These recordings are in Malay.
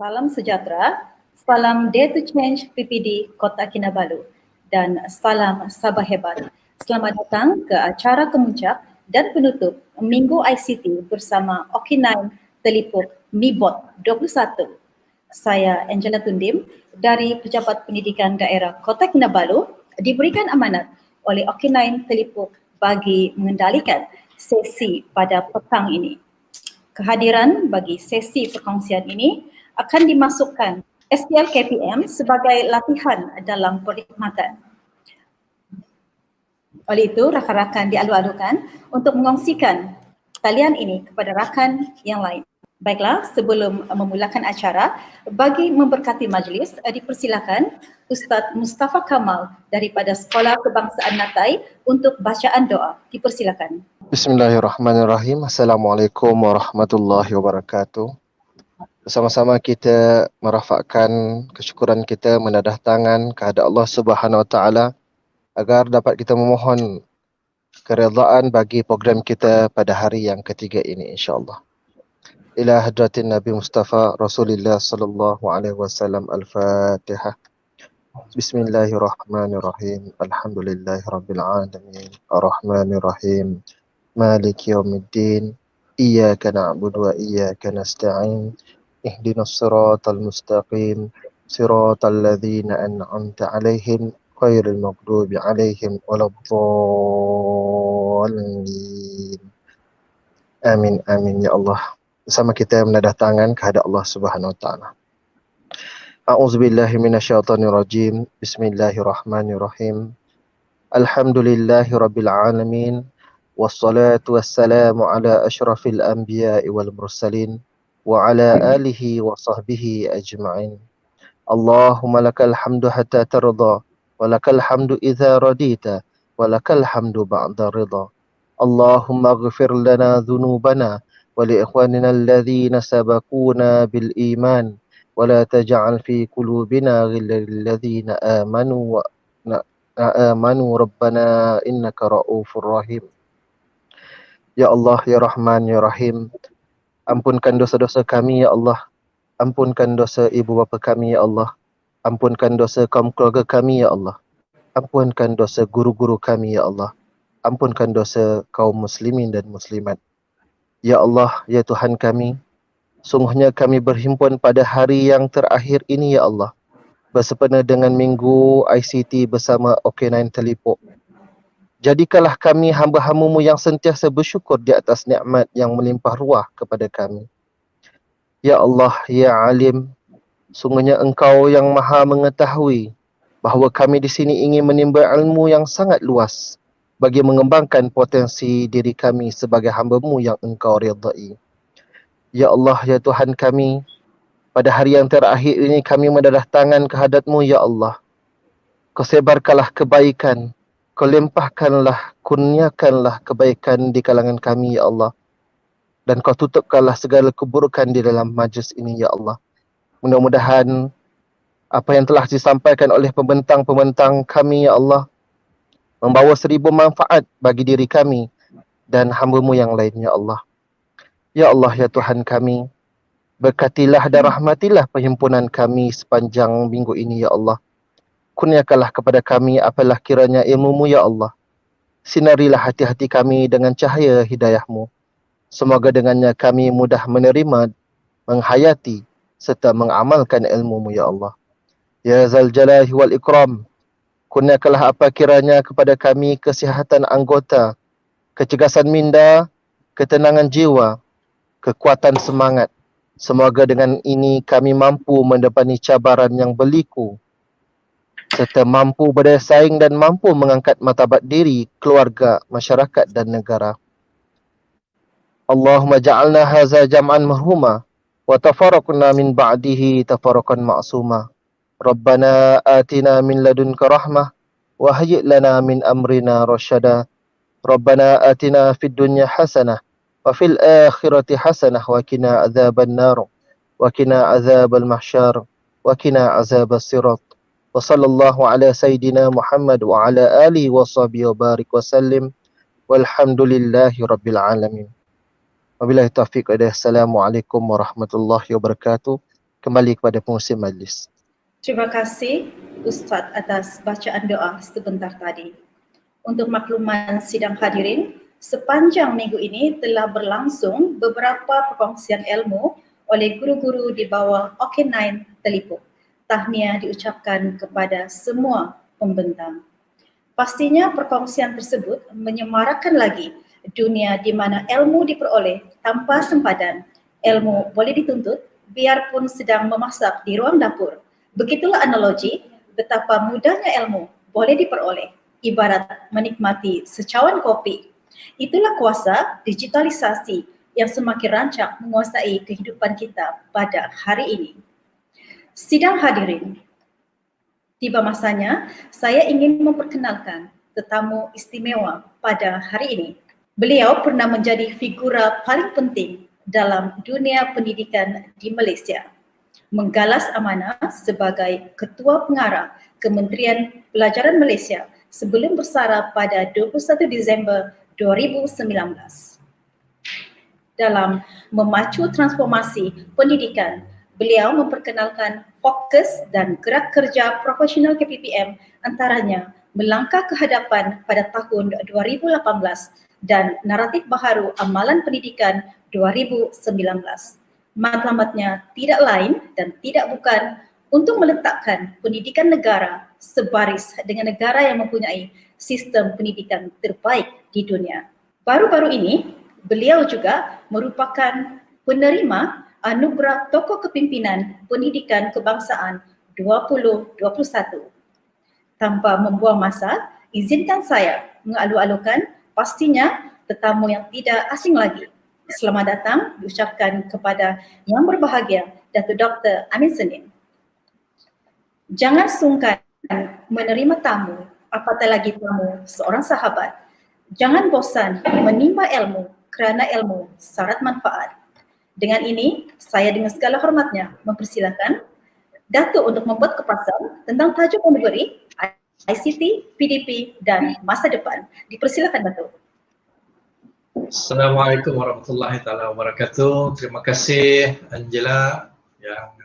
Salam sejahtera, salam Dare to Change PPD Kota Kinabalu dan salam Sabah Hebat. Selamat datang ke acara kemuncak dan penutup Minggu ICT bersama Oki9 Telipuk MIBOT 21. Saya Angela Tundim dari Pejabat Pendidikan Daerah Kota Kinabalu diberikan amanat oleh Oki9 Telipuk bagi mengendalikan sesi pada petang ini. Kehadiran bagi sesi perkongsian ini akan dimasukkan SPL KPM sebagai latihan dalam perkhidmatan. Oleh itu, rakan-rakan dialu-alukan untuk mengongsikan talian ini kepada rakan yang lain. Baiklah, sebelum memulakan acara, bagi memberkati majlis, dipersilakan Ustaz Mustafa Kamal daripada Sekolah Kebangsaan Natai untuk bacaan doa. Dipersilakan. Bismillahirrahmanirrahim. Assalamualaikum warahmatullahi wabarakatuh. Bersama-sama kita merafakkan kesyukuran kita, menadah tangan kehadap Allah Subhanahu Wa Taala agar dapat kita memohon keredaan bagi program kita pada hari yang ketiga ini, insya-Allah. Ila hadratin Nabi Mustafa Rasulullah sallallahu alaihi wasallam. Al-Fatihah. Bismillahirrahmanirrahim. Alhamdulillahirabbil alamin. Arrahmanirrahim. Maliki yaumiddin. Iyyaka na'budu wa iyyaka nasta'in. Ihdinas siratal mustaqim. Siratal ladzina an'amta 'alaihim ghairil maghdubi 'alaihim waladdallin. Amin amin ya Allah. Bersama kita menadah tangan kehadap Allah Subhanahu Wa Taala. A'udzubillahi minasyaitonirrajim. Bismillahirrahmanirrahim. Alhamdulillahirabbil alamin. Wassalatu wassalamu ala asyrafil anbiya'i wal mursalin wa ala alihi wa sahbihi ajma'in. Allahumma lakal hamdu hatta tarda wa lakal hamdu idza radita wa lakal hamdu ba'da ridha. Allahumma ighfir lana dhunubana wa li ikhwanina alladhina sabaquna bil iman wa la taj'al fi qulubina ghillan lil ladzina amanu wa amanu rabbana innaka ra'ufur rahim. Ya Allah, Ya Rahman, Ya Rahim, ampunkan dosa-dosa kami, Ya Allah. Ampunkan dosa ibu bapa kami, Ya Allah. Ampunkan dosa kaum keluarga kami, Ya Allah. Ampunkan dosa guru-guru kami, Ya Allah. Ampunkan dosa kaum muslimin dan muslimat. Ya Allah, Ya Tuhan kami, sungguhnya kami berhimpun pada hari yang terakhir ini, Ya Allah, bersempena dengan Minggu ICT bersama Oki9 Telipuk. Jadikanlah kami hamba-hamba-Mu yang sentiasa bersyukur di atas nikmat yang melimpah ruah kepada kami. Ya Allah, Ya Alim, sungguhnya Engkau yang maha mengetahui bahawa kami di sini ingin menimba ilmu yang sangat luas bagi mengembangkan potensi diri kami sebagai hamba-Mu yang Engkau ridai. Ya Allah, Ya Tuhan kami, pada hari yang terakhir ini kami mendadah tangan kehadap-Mu, Ya Allah. Kau sebarkanlah kebaikan, Kau limpahkanlah, kurniakanlah kebaikan di kalangan kami, Ya Allah. Dan Kau tutupkanlah segala keburukan di dalam majlis ini, Ya Allah. Mudah-mudahan apa yang telah disampaikan oleh pembentang-pembentang kami, Ya Allah, membawa 1000 manfaat bagi diri kami dan hamba-Mu yang lain, Ya Allah. Ya Allah, Ya Tuhan kami, berkatilah dan rahmatilah perhimpunan kami sepanjang minggu ini, Ya Allah. Kurniakanlah kepada kami apalah kiranya ilmu-Mu, Ya Allah. Sinarilah hati-hati kami dengan cahaya hidayah-Mu. Semoga dengannya kami mudah menerima, menghayati serta mengamalkan ilmu-Mu, Ya Allah. Ya Zal Jalali wal Ikram, kurniakanlah apa kiranya kepada kami kesihatan anggota, kecergasan minda, ketenangan jiwa, kekuatan semangat. Semoga dengan ini kami mampu mendepani cabaran yang berliku, serta mampu berdaya saing dan mampu mengangkat martabat diri, keluarga, masyarakat dan negara. Allahumma ja'alna haza jam'an marhuma wa tafarraqna min ba'dihi tafarraqan ma'suma. Rabbana atina min ladunka rahmah wa hayyi' lana min amrina rasyada. Rabbana atina fid dunya hasanah wa fil akhirati hasanah wa qina adzaban nar wa qina adzabal mahsyar wa qina adzabas sirat. Wa sallallahu ala sayyidina Muhammad wa ala alihi wa sahbihi wa barik wa sallim. Walhamdulillahi rabbil alamin. Wabillahi taufiq. Assalamualaikum warahmatullahi wabarakatuh. Kembali kepada pengurusi majlis. Terima kasih Ustaz atas bacaan doa sebentar tadi. Untuk makluman sidang hadirin, sepanjang minggu ini telah berlangsung beberapa perkongsian ilmu oleh guru-guru di bawah OK9 Telipuk. Tahniah diucapkan kepada semua pembentang. Pastinya perkongsian tersebut menyemarakan lagi dunia di mana ilmu diperoleh tanpa sempadan. Ilmu boleh dituntut biarpun sedang memasak di ruang dapur. Begitulah analogi betapa mudahnya ilmu boleh diperoleh, ibarat menikmati secawan kopi. Itulah kuasa digitalisasi yang semakin rancak menguasai kehidupan kita pada hari ini. Sidang hadirin, tiba masanya saya ingin memperkenalkan tetamu istimewa pada hari ini. Beliau pernah menjadi figura paling penting dalam dunia pendidikan di Malaysia. Menggalas amanah sebagai Ketua Pengarah Kementerian Pelajaran Malaysia sebelum bersara pada 21 Disember 2019. Dalam memacu transformasi pendidikan, beliau memperkenalkan fokus dan gerak kerja profesional KPPM, antaranya melangkah ke hadapan pada tahun 2018 dan naratif baharu amalan pendidikan 2019. Matlamatnya tidak lain dan tidak bukan untuk meletakkan pendidikan negara sebaris dengan negara yang mempunyai sistem pendidikan terbaik di dunia. Baru-baru ini, beliau juga merupakan penerima anugerah tokoh kepimpinan pendidikan kebangsaan 2021. Tanpa membuang masa, izinkan saya mengalu-alukan pastinya tetamu yang tidak asing lagi. Selamat datang diucapkan kepada yang berbahagia Datuk Dr. Amin Senin. Jangan sungkan menerima tamu, apatah lagi tamu seorang sahabat. Jangan bosan menimba ilmu kerana ilmu syarat manfaat. Dengan ini, saya dengan segala hormatnya mempersilakan Datuk untuk membuat kepasan tentang tajuk yang diberi ICT, PDP dan masa depan. Dipersilakan Datuk. Assalamualaikum warahmatullahi wabarakatuh. Terima kasih Angela yang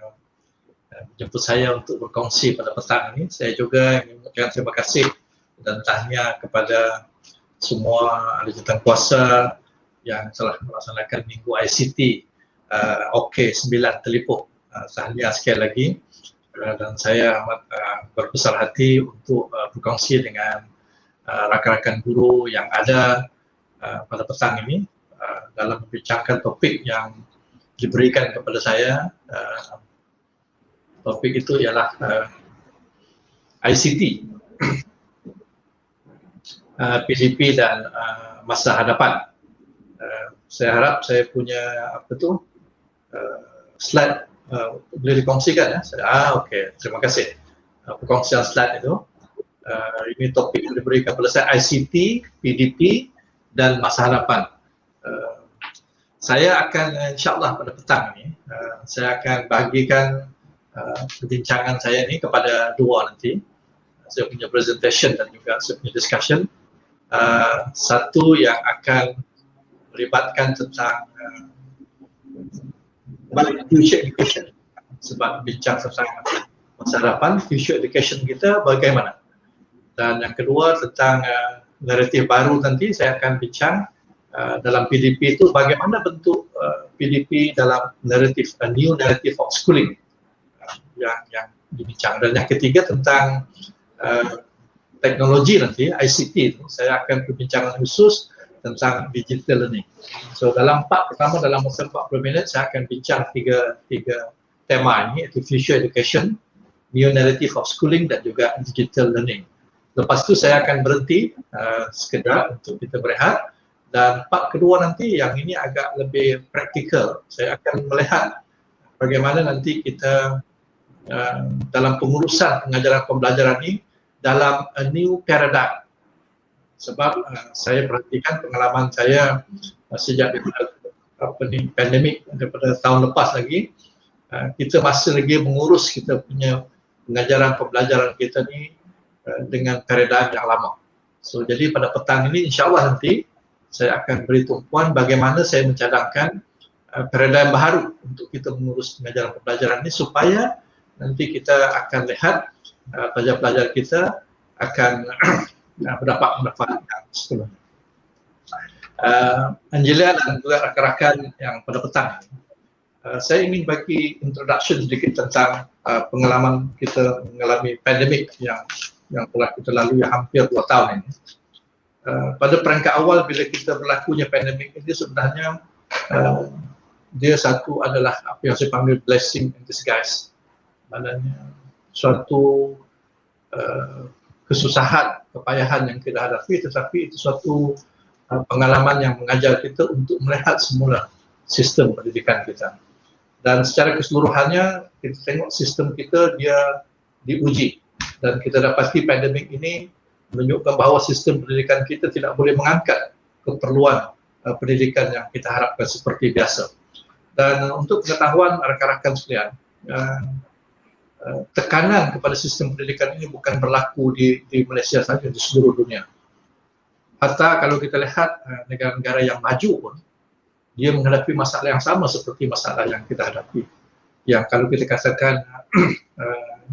menjemput saya untuk berkongsi pada petang ini. Saya juga ingin mengucapkan terima kasih dan tahniah kepada semua ahli jawatan kuasa yang telah melaksanakan Minggu ICT OK9 Telipuk. Tahniah sekali lagi dan saya amat berbesar hati untuk berkongsi dengan rakan-rakan guru yang ada pada petang ini dalam membincangkan topik yang diberikan kepada saya. Topik itu ialah ICT, PDP dan masa hadapan. Saya harap saya punya slide boleh dikongsikan ya. Okey, terima kasih. Perkongsian slide itu. Ini topik yang diberikan kepada saya, ICT, PDP dan masa hadapan. Saya akan insyaAllah pada petang ini, saya akan bahagikan perbincangan saya ini kepada dua nanti. Saya punya presentation dan juga saya punya discussion. Satu yang akan melibatkan tentang future education, sebab bincang tentang masa hadapan, future education kita bagaimana. Dan yang kedua tentang naratif baru nanti saya akan bincang dalam PDP itu bagaimana bentuk PDP dalam naratif, new narrative of schooling yang dibincang. Dan yang ketiga tentang teknologi nanti, ICT itu saya akan perbincangan khusus tentang digital learning. So dalam pertama dalam masa 40 minit saya akan bincang tiga tema ini, iaitu future education, new narrative of schooling dan juga digital learning. Lepas tu saya akan berhenti sekedar untuk kita berehat, dan part kedua nanti yang ini agak lebih praktikal. Saya akan melihat bagaimana nanti kita dalam pengurusan pengajaran pembelajaran ini dalam a new paradigm. Sebab saya perhatikan pengalaman saya sejak pandemik daripada tahun lepas lagi, kita masih lagi mengurus kita punya pengajaran pembelajaran kita ni dengan paradigm yang lama. So jadi pada petang ini insyaAllah nanti saya akan beri tumpuan bagaimana saya mencadangkan paradigm baru untuk kita mengurus pengajaran pembelajaran ini, supaya nanti kita akan lihat pelajar-pelajar kita akan mendapat manfaat yang sepenuhnya. Angela dan juga rakan-rakan yang pada petang, saya ingin bagi introduction sedikit tentang pengalaman kita mengalami pandemik yang telah kita lalui hampir 2 tahun ini. Pada perangkat awal bila kita berlakunya pandemik ini, sebenarnya dia satu adalah apa yang saya panggil blessing in disguise. Maknanya suatu kesusahan, kepayahan yang kita hadapi, tetapi itu suatu pengalaman yang mengajar kita untuk melihat semula sistem pendidikan kita. Dan secara keseluruhannya kita tengok sistem kita dia diuji, dan kita dapati pandemik ini menunjukkan bahawa sistem pendidikan kita tidak boleh mengangkat keperluan pendidikan yang kita harapkan seperti biasa. Dan untuk pengetahuan rakan-rakan sekalian, tekanan kepada sistem pendidikan ini bukan berlaku di Malaysia saja, di seluruh dunia. Hatta kalau kita lihat negara-negara yang maju pun, dia menghadapi masalah yang sama seperti masalah yang kita hadapi. Yang kalau kita katakan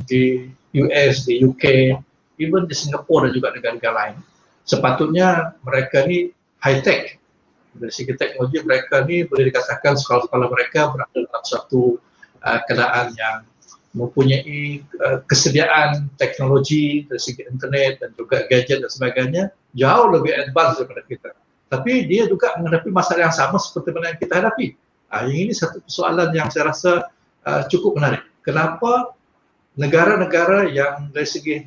di US, di UK, even di Singapura dan juga negara-negara lain, sepatutnya mereka ni high-tech. Dari segi teknologi mereka ni boleh dikatakan sekolah-sekolah mereka berada dalam suatu keadaan yang mempunyai kesediaan teknologi dari segi internet dan juga gadget dan sebagainya jauh lebih advance daripada kita. Tapi dia juga menghadapi masalah yang sama seperti mana yang kita hadapi. Yang ini satu persoalan yang saya rasa cukup menarik. Kenapa negara-negara yang dari segi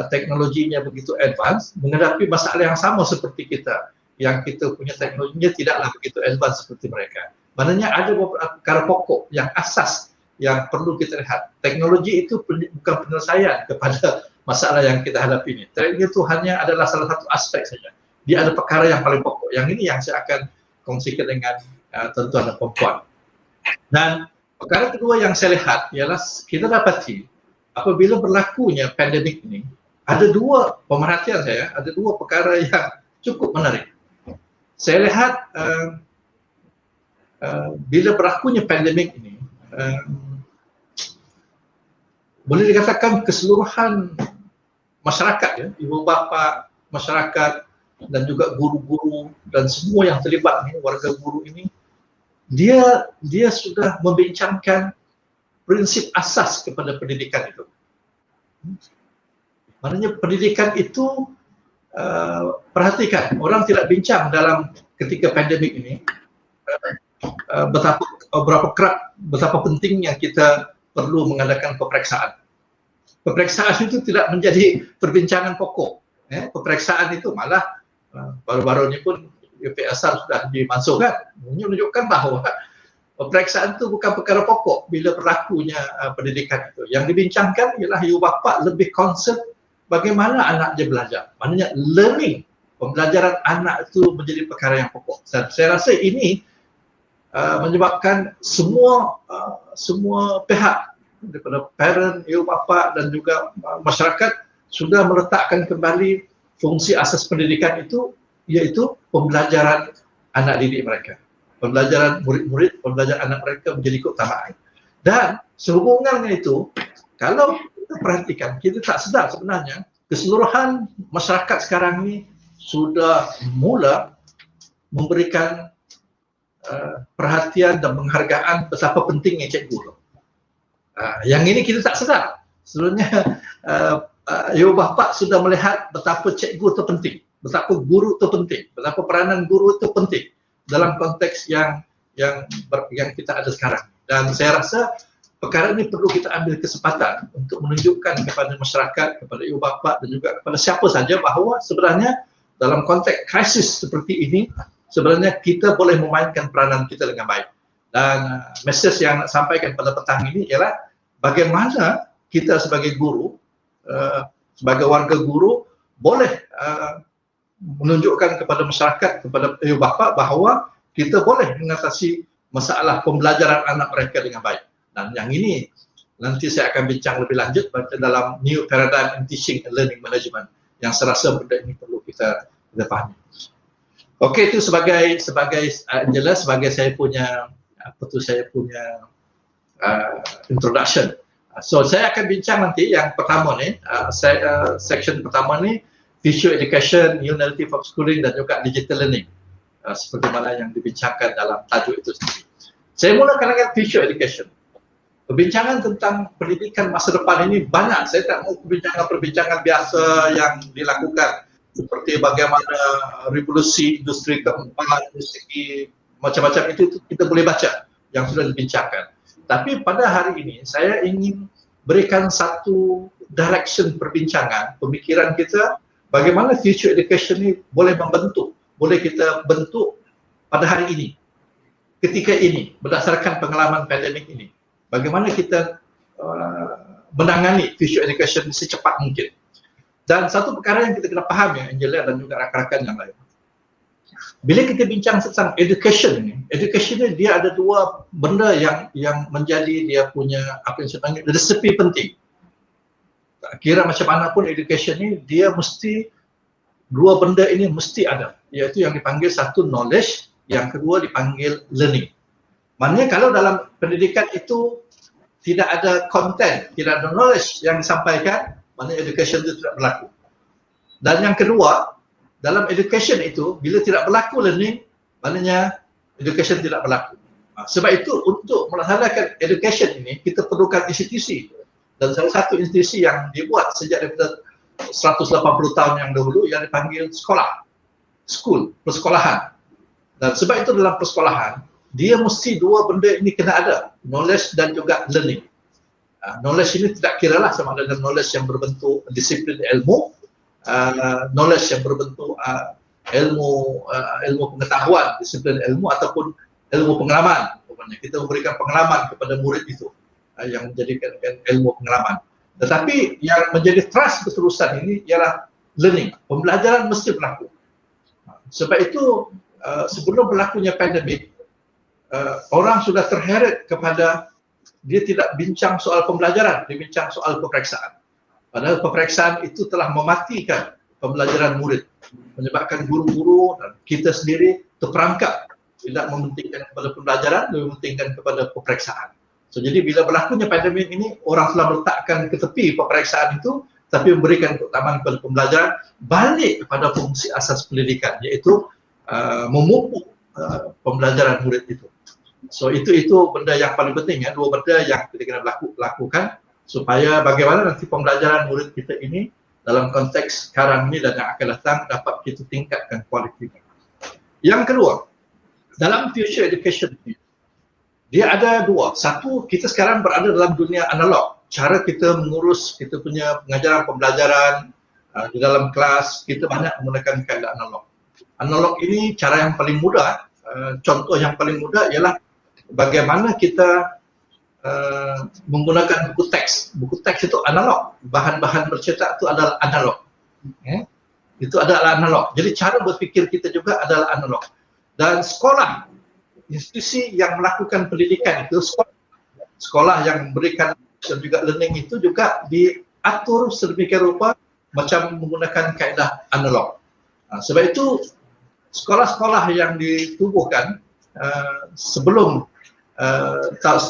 teknologinya begitu advance menghadapi masalah yang sama seperti kita, yang kita punya teknologinya tidaklah begitu advance seperti mereka. Maknanya ada beberapa perkara pokok yang asas yang perlu kita lihat. Teknologi itu bukan penyelesaian kepada masalah yang kita hadapi ini. Teknologi itu hanya adalah salah satu aspek saja. Dia ada perkara yang paling pokok. Yang ini yang saya akan kongsikan dengan tuan-tuan dan puan-puan. Dan perkara kedua yang saya lihat ialah kita dapati apabila berlakunya pandemik ini, ada dua pemerhatian saya, ada dua perkara yang cukup menarik. Saya lihat bila berlakunya pandemik ini, boleh dikatakan keseluruhan masyarakat, ya, ibu bapa, masyarakat dan juga guru-guru dan semua yang terlibat ni, warga guru ini, dia sudah membincangkan prinsip asas kepada pendidikan itu. Maknanya pendidikan itu perhatikan, orang tidak bincang dalam ketika pandemik ini betapa pentingnya kita perlu mengadakan peperiksaan. Peperiksaan itu tidak menjadi perbincangan pokok. Peperiksaan itu malah baru-baru ini pun UPSR sudah dimasukkan, menunjukkan bahawa peperiksaan itu bukan perkara pokok bila berlakunya pendidikan itu. Yang dibincangkan ialah ibu bapa lebih concern bagaimana anak dia belajar. Maknanya learning, pembelajaran anak itu menjadi perkara yang pokok. Dan saya rasa ini menyebabkan semua pihak daripada parent, ibu bapa dan juga masyarakat sudah meletakkan kembali fungsi asas pendidikan itu, iaitu pembelajaran anak didik mereka. Pembelajaran murid-murid, pembelajaran anak mereka menjadi keutamaan. Dan sehubungan dengan itu, kalau kita perhatikan, kita tak sedar sebenarnya keseluruhan masyarakat sekarang ini sudah mula memberikan perhatian dan penghargaan betapa pentingnya cikgu. Yang ini kita tak sedar. Sebenarnya ibu bapa sudah melihat betapa cikgu itu penting, betapa guru itu penting, betapa peranan guru itu penting dalam konteks yang kita ada sekarang. Dan saya rasa perkara ini perlu kita ambil kesempatan untuk menunjukkan kepada masyarakat, kepada ibu bapa dan juga kepada siapa saja bahawa sebenarnya dalam konteks krisis seperti ini, sebenarnya kita boleh memainkan peranan kita dengan baik. Dan mesej yang nak sampaikan pada petang ini ialah bagaimana kita sebagai guru, sebagai warga guru boleh menunjukkan kepada masyarakat, kepada ibu bapa bahawa kita boleh mengatasi masalah pembelajaran anak mereka dengan baik. Dan yang ini nanti saya akan bincang lebih lanjut dalam New Paradigm in Teaching and Learning Management, yang saya rasa benda ini perlu kita pahami. Okey, itu sebagai Angela, sebagai saya punya apa tu saya punya introduction. So saya akan bincang nanti yang pertama ni, section pertama ni visual education, new narrative of schooling dan juga digital learning. Seperti mana yang dibincangkan dalam tajuk itu sendiri. Saya mulakan dengan visual education. Perbincangan tentang pendidikan masa depan ini banyak. Saya tak mahu perbincangan biasa yang dilakukan seperti bagaimana revolusi industri keempat, dari segi macam-macam itu kita boleh baca yang sudah dibincangkan. Tapi pada hari ini saya ingin berikan satu direction perbincangan, pemikiran kita bagaimana future education ini boleh membentuk, boleh kita bentuk pada hari ini, ketika ini, berdasarkan pengalaman pandemik ini. Bagaimana kita menangani future education secepat mungkin. Dan satu perkara yang kita kena faham ya, Angela dan juga rakan-rakan yang lain. Bila kita bincang tentang education ini dia ada dua benda yang menjadi dia punya apa yang saya panggil resepi penting. Tak kira macam mana pun education ini dia mesti dua benda ini mesti ada, iaitu yang dipanggil satu knowledge, yang kedua dipanggil learning. Maknanya kalau dalam pendidikan itu tidak ada content, tidak ada knowledge yang disampaikan, maknanya education itu tidak berlaku. Dan yang kedua, dalam education itu bila tidak berlaku learning, maknanya education tidak berlaku. Sebab itu untuk melaksanakan education ini kita perlukan institusi. Dan salah satu institusi yang dibuat sejak daripada 180 tahun yang dahulu yang dipanggil sekolah, school, persekolahan. Dan sebab itu dalam persekolahan dia mesti dua benda ini kena ada, knowledge dan juga learning. Knowledge ini tidak kiralah sama ada knowledge yang berbentuk disiplin ilmu, knowledge yang berbentuk ilmu pengetahuan, disiplin ilmu ataupun ilmu pengalaman. Kita memberikan pengalaman kepada murid itu yang menjadikan ilmu pengalaman. Tetapi yang menjadi trust keterusan ini ialah learning. Pembelajaran mesti berlaku. Sebab itu sebelum berlakunya pandemik, orang sudah terheret kepada dia tidak bincang soal pembelajaran, dia bincang soal peperiksaan. Padahal peperiksaan itu telah mematikan pembelajaran murid, menyebabkan guru-guru dan kita sendiri terperangkap tidak mementingkan kepada pembelajaran, lebih mementingkan kepada peperiksaan. So, jadi bila berlakunya pandemik ini, orang telah meletakkan ke tepi peperiksaan itu, tapi memberikan keutamaan kepada pembelajaran, balik kepada fungsi asas pendidikan, iaitu memupuk pembelajaran murid itu. So itu benda yang paling penting ya, dua benda yang kita kena lakukan supaya bagaimana nanti pembelajaran murid kita ini dalam konteks sekarang ini dan yang akan datang dapat kita tingkatkan kualitinya. Yang kedua, dalam future education ini, dia ada dua. Satu, kita sekarang berada dalam dunia analog. Cara kita mengurus kita punya pengajaran pembelajaran di dalam kelas, kita banyak menggunakan kaedah analog. Analog ini cara yang paling mudah, contoh yang paling mudah ialah bagaimana kita menggunakan buku teks. Buku teks itu analog. Bahan-bahan bercetak itu adalah analog. Itu adalah analog. Jadi cara berfikir kita juga adalah analog. Dan sekolah, institusi yang melakukan pendidikan itu, sekolah yang memberikan dan juga learning itu juga diatur sedemikian rupa macam menggunakan kaedah analog. Sebab itu sekolah-sekolah yang ditubuhkan sebelum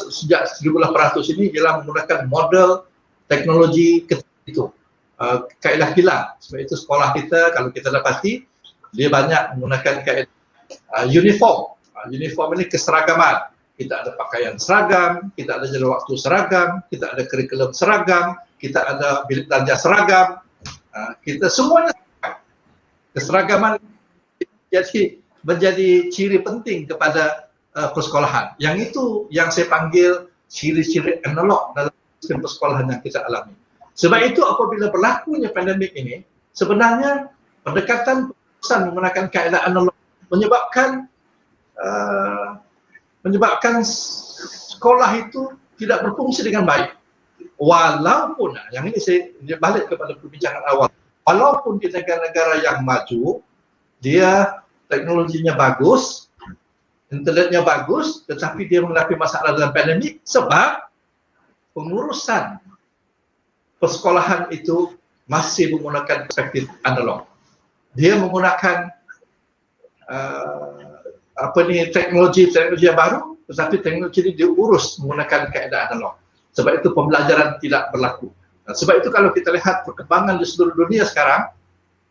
sejak 1800 ini ialah menggunakan model teknologi itu, kaedah kilang. Sebab itu sekolah kita kalau kita dapati dia banyak menggunakan kaedah uniform. Uniform ini keseragaman. Kita ada pakaian seragam, kita ada jadwal waktu seragam, kita ada kurikulum seragam, kita ada bilik belanja seragam. Kita semuanya keseragaman jadi menjadi ciri penting kepada persekolahan. Yang itu yang saya panggil ciri-ciri analog dalam sistem persekolahan yang kita alami. Sebab itu apabila berlakunya pandemik ini, sebenarnya pendekatan menggunakan kaedah analog menyebabkan sekolah itu tidak berfungsi dengan baik. Walaupun, yang ini saya balik kepada perbincangan awal, walaupun di negara-negara yang maju, dia teknologinya bagus, internetnya bagus, tetapi dia menghadapi masalah dalam pandemik sebab pengurusan persekolahan itu masih menggunakan perspektif analog. Dia menggunakan teknologi yang baru, tetapi teknologi ini diurus menggunakan kaedah analog. Sebab itu pembelajaran tidak berlaku. Sebab itu kalau kita lihat perkembangan di seluruh dunia sekarang,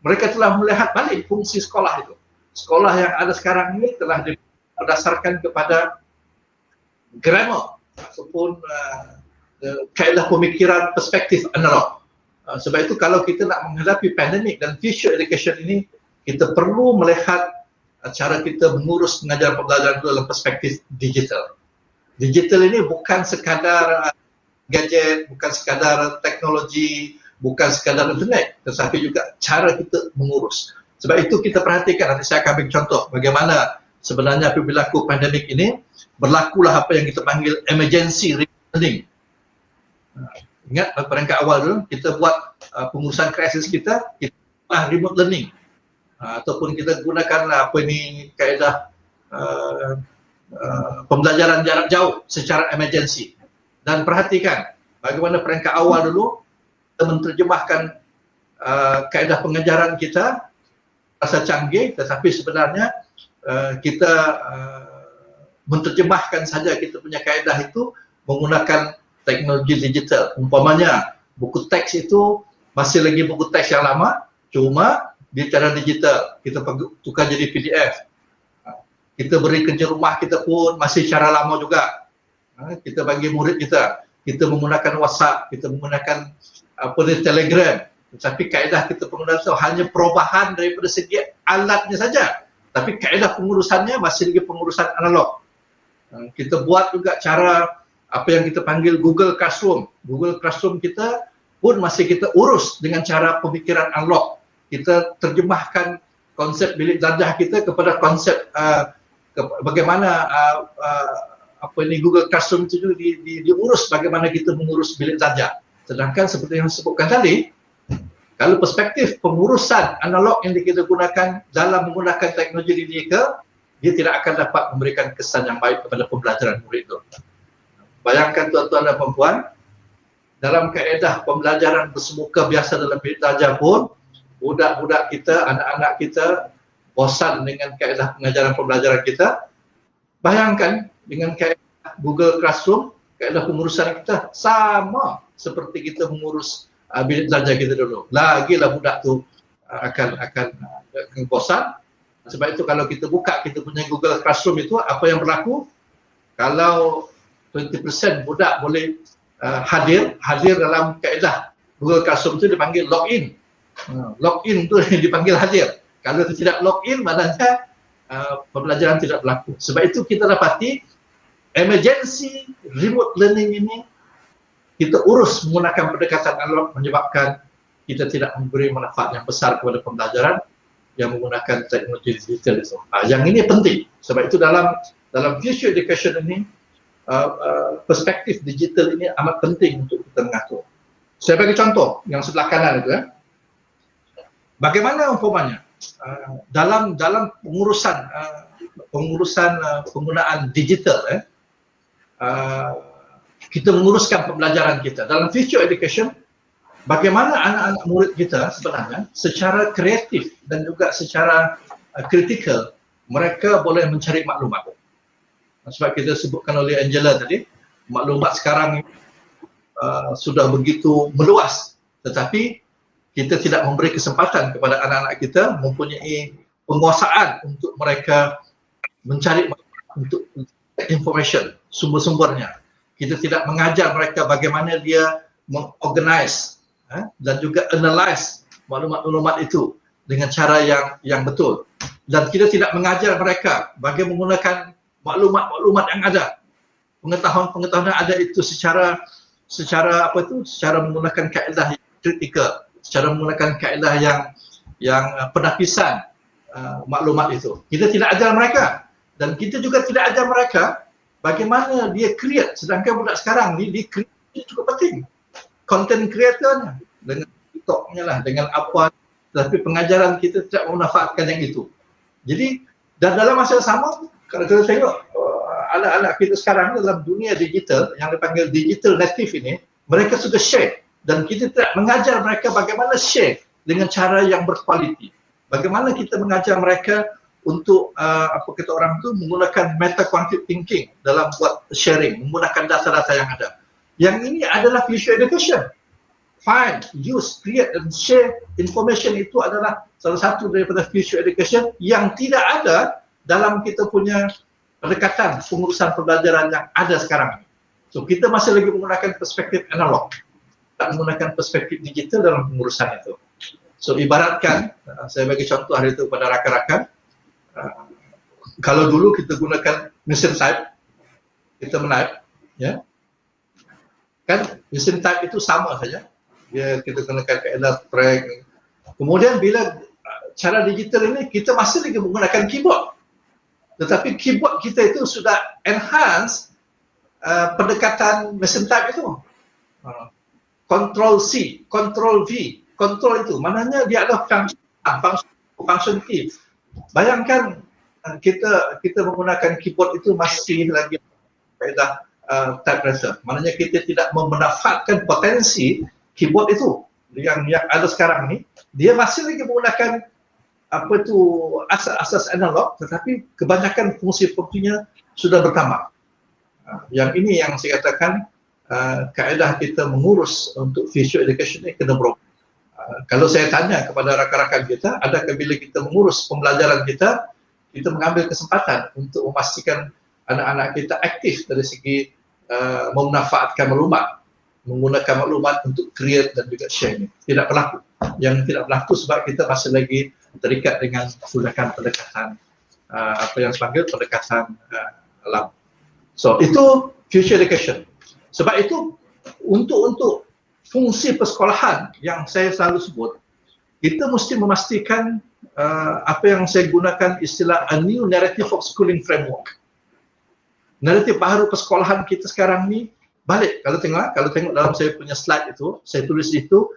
mereka telah melihat balik fungsi sekolah itu. Sekolah yang ada sekarang ini telah berdasarkan kepada grammar ataupun kaedah pemikiran perspektif analog. Sebab itu kalau kita nak menghadapi pandemik dan future education ini, kita perlu melihat cara kita mengurus pengajaran pembelajaran dalam perspektif digital. Digital ini bukan sekadar gadget, bukan sekadar teknologi, bukan sekadar internet, tetapi juga cara kita mengurus. Sebab itu kita perhatikan, nanti saya akan beri contoh bagaimana sebenarnya apabila pandemik ini berlakulah apa yang kita panggil emergency learning. Ingat pada peringkat awal dulu kita buat pengurusan krisis kita remote learning. Ataupun kita gunakan apa ini kaedah pembelajaran jarak jauh secara emergency. Dan perhatikan bagaimana peringkat awal dulu kita menerjemahkan kaedah pengajaran kita rasa canggih, tetapi sebenarnya kita menerjemahkan saja kita punya kaedah itu menggunakan teknologi digital. Umpamanya buku teks itu masih lagi buku teks yang lama, cuma di cara digital, kita tukar jadi PDF. Kita beri kerja rumah kita pun masih cara lama juga. Kita bagi murid kita menggunakan WhatsApp, kita menggunakan Telegram. Tetapi kaedah kita penggunaan itu hanya perubahan daripada segi alatnya saja. Tapi kaedah pengurusannya masih lagi pengurusan analog. Kita buat juga cara apa yang kita panggil Google Classroom. Google Classroom kita pun masih kita urus dengan cara pemikiran analog. Kita terjemahkan konsep bilik darjah kita kepada konsep bagaimana apa ini Google Classroom itu diurus bagaimana kita mengurus bilik darjah. Sedangkan seperti yang disebutkan tadi, kalau perspektif pengurusan analog yang kita gunakan dalam menggunakan teknologi digital, dia tidak akan dapat memberikan kesan yang baik kepada pembelajaran murid itu. Bayangkan tuan-tuan dan puan-puan, dalam kaedah pembelajaran bersemuka biasa dalam bilik darjah pun, budak-budak kita, anak-anak kita bosan dengan kaedah pengajaran pembelajaran kita. Bayangkan dengan kaedah Google Classroom, kaedah pengurusan kita sama seperti kita mengurus bilik darjah kita dulu. Lagilah budak tu akan bosan. Sebab itu kalau kita buka kita punya Google Classroom itu, apa yang berlaku? Kalau 20% budak boleh hadir dalam kaedah Google Classroom itu dipanggil login. Login itu dipanggil hadir. Kalau tidak login, maknanya pembelajaran tidak berlaku. Sebab itu kita dapati emergency remote learning ini kita urus menggunakan pendekatan analog, menyebabkan kita tidak memberi manfaat yang besar kepada pembelajaran yang menggunakan teknologi digital itu. Yang ini penting. Sebab itu dalam future education ini perspektif digital ini amat penting untuk kita mengatur. Saya bagi contoh yang sebelah kanan itu. Bagaimana umpamanya dalam pengurusan penggunaan digital, kita menguruskan pembelajaran kita dalam future education. Bagaimana anak-anak murid kita sebenarnya secara kreatif dan juga secara kritikal mereka boleh mencari maklumat. Sebab kita sebutkan oleh Angela tadi, maklumat sekarang sudah begitu meluas, tetapi kita tidak memberi kesempatan kepada anak-anak kita mempunyai penguasaan untuk mereka mencari untuk information, sumber-sumbernya. Kita tidak mengajar mereka bagaimana dia mengorganize dan juga analyze maklumat-maklumat itu dengan cara yang betul. Dan kita tidak mengajar mereka bagaimana menggunakan maklumat-maklumat yang ada. Pengetahuan-pengetahuan yang ada itu secara menggunakan kaedah kritikal, secara menggunakan kaedah yang penapisan maklumat itu. Kita tidak ajar mereka, dan kita juga tidak ajar mereka bagaimana dia create. Sedangkan budak sekarang ni dia create cukup penting. Content creatornya dengan TikToknya lah, dengan apa, tapi pengajaran kita tidak memanfaatkan yang itu. Jadi dan dalam masa yang sama, kalau kita tengok anak-anak kita sekarang dalam dunia digital yang dipanggil digital native ini, mereka sudah share, dan kita tidak mengajar mereka bagaimana share dengan cara yang berkualiti. Bagaimana kita mengajar mereka untuk apa kata orang tu menggunakan meta quantitative thinking dalam buat sharing, menggunakan data-data yang ada. Yang ini adalah future education. Find, use, create and share information itu adalah salah satu daripada future education yang tidak ada dalam kita punya pendekatan pengurusan pembelajaran yang ada sekarang. So kita masih lagi menggunakan perspektif analog, tak menggunakan perspektif digital dalam pengurusan itu. So ibaratkan, saya bagi contoh hari itu kepada rakan-rakan, kalau dulu kita gunakan mesin type, kita menaip, ya, kan mesin type itu sama saja, ya, kita gunakan kaedah track. Kemudian bila cara digital ini, kita masih lagi menggunakan keyboard, tetapi keyboard kita itu sudah enhance pendekatan mesin type itu. Control C, Control V, Control itu, maknanya dia ada function key. Bayangkan kita menggunakan keyboard itu masih lagi kaedah typewriter. Maknanya kita tidak memanfaatkan potensi keyboard itu yang ada sekarang ni. Dia masih lagi menggunakan apa itu asas-asas analog, tetapi kebanyakan fungsi-fungsinya sudah bertambah. Yang ini yang saya katakan kaedah kita mengurus untuk future education ini kena berubah. Kalau saya tanya kepada rakan-rakan kita, adakah bila kita mengurus pembelajaran kita mengambil kesempatan untuk memastikan anak-anak kita aktif dari segi memanfaatkan maklumat, menggunakan maklumat untuk create dan juga share ini. Tidak berlaku. Yang tidak berlaku sebab kita masih lagi terikat dengan pendekatan apa yang dipanggil pendekatan alam. So itu future education. Sebab itu untuk fungsi persekolahan yang saya selalu sebut, kita mesti memastikan apa yang saya gunakan istilah a new narrative of schooling framework. Naratif baru persekolahan kita sekarang ni balik. Kalau tengok dalam saya punya slide itu, saya tulis itu,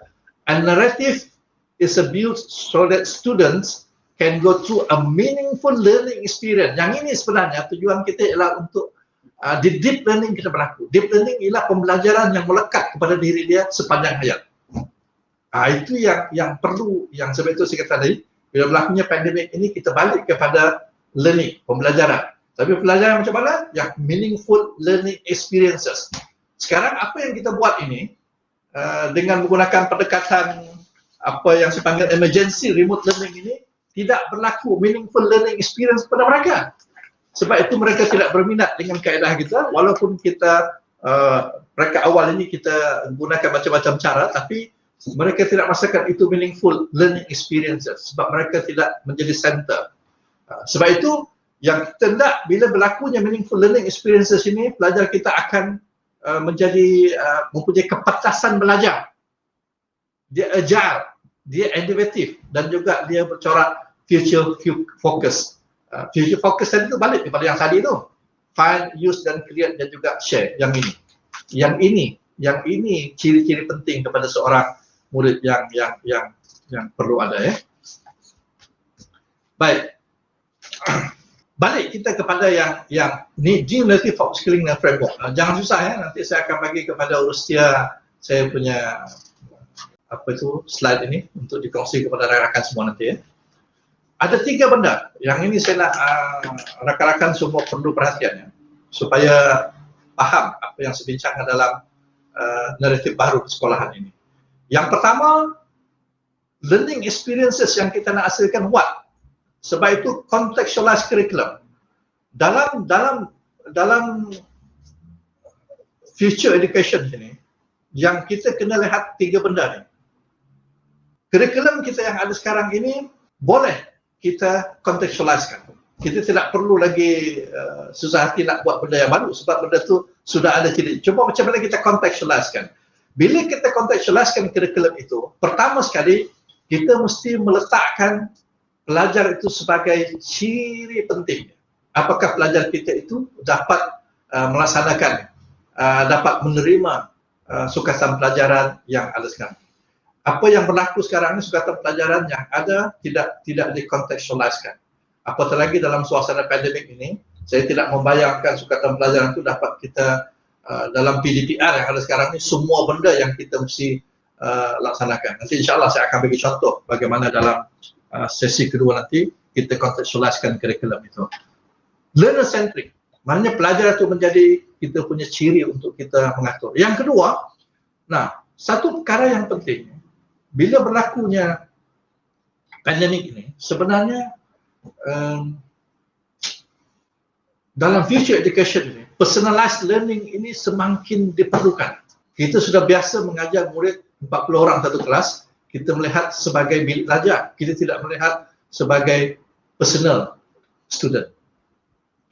a narrative is a built so that students can go through a meaningful learning experience. Yang ini sebenarnya tujuan kita ialah untuk di deep learning kita berlaku. Deep learning ialah pembelajaran yang melekat kepada diri dia sepanjang hayat. Itu yang perlu, yang sebab itu saya kata tadi, bila berlakunya pandemik ini kita balik kepada learning, pembelajaran. Tapi pembelajaran macam mana? Yang meaningful learning experiences. Sekarang apa yang kita buat ini dengan menggunakan pendekatan apa yang saya panggil emergency remote learning ini, tidak berlaku meaningful learning experience pada mereka. Sebab itu mereka tidak berminat dengan kaedah kita, walaupun kita mereka awal ini kita gunakan macam-macam cara, tapi mereka tidak merasakan itu meaningful learning experiences sebab mereka tidak menjadi center. Sebab itu yang kita nak, bila berlakunya meaningful learning experiences ini, pelajar kita akan menjadi mempunyai kepatasan belajar. Dia agile, dia inovatif dan juga dia bercorak future focus. Future focus tadi itu balik kepada yang tadi itu. Find, use dan create dan juga share. Yang ini ciri-ciri penting kepada seorang murid yang perlu ada, ya. Baik. Balik kita kepada yang ni narrative of skilling dan framework. Jangan susah, ya. Nanti saya akan bagi kepada Urustia saya punya slide ini untuk dikongsi kepada rakan-rakan semua nanti, ya. Ada 3 benda yang ini saya nak rakan-rakan semua perlu perhatian, ya, supaya faham apa yang saya bincangkan dalam naratif baru persekolahan ini. Yang pertama, learning experiences yang kita nak hasilkan what? Sebab itu contextualized curriculum. Dalam future education ini, yang kita kena lihat 3 benda ni. Curriculum kita yang ada sekarang ini boleh kita contextualizekan. Kita tidak perlu lagi susah hati nak buat benda yang baru sebab benda tu sudah ada ciri. Cuma macam mana kita contextualizekan. Bila kita contextualizekan kurikulum itu, pertama sekali kita mesti meletakkan pelajar itu sebagai ciri penting. Apakah pelajar kita itu dapat melaksanakan, dapat menerima sukatan pelajaran yang ada sekarang. Apa yang berlaku sekarang ini, sukatan pelajaran yang ada tidak dikontekstualiskan. Apatah lagi dalam suasana pandemik ini, saya tidak membayangkan sukatan pelajaran itu dapat kita dalam PDPR yang ada sekarang ini, semua benda yang kita mesti laksanakan. Nanti insyaAllah saya akan bagi contoh bagaimana dalam sesi kedua nanti kita contextualizekan kurikulum itu. Learner centric, maknanya pelajar itu menjadi kita punya ciri untuk kita mengatur. Yang kedua, nah satu perkara yang penting bila berlakunya pandemik ini, sebenarnya dalam future education ini, personalized learning ini semakin diperlukan. Kita sudah biasa mengajar murid 40 orang satu kelas, kita melihat sebagai bilik belajar, kita tidak melihat sebagai personal student.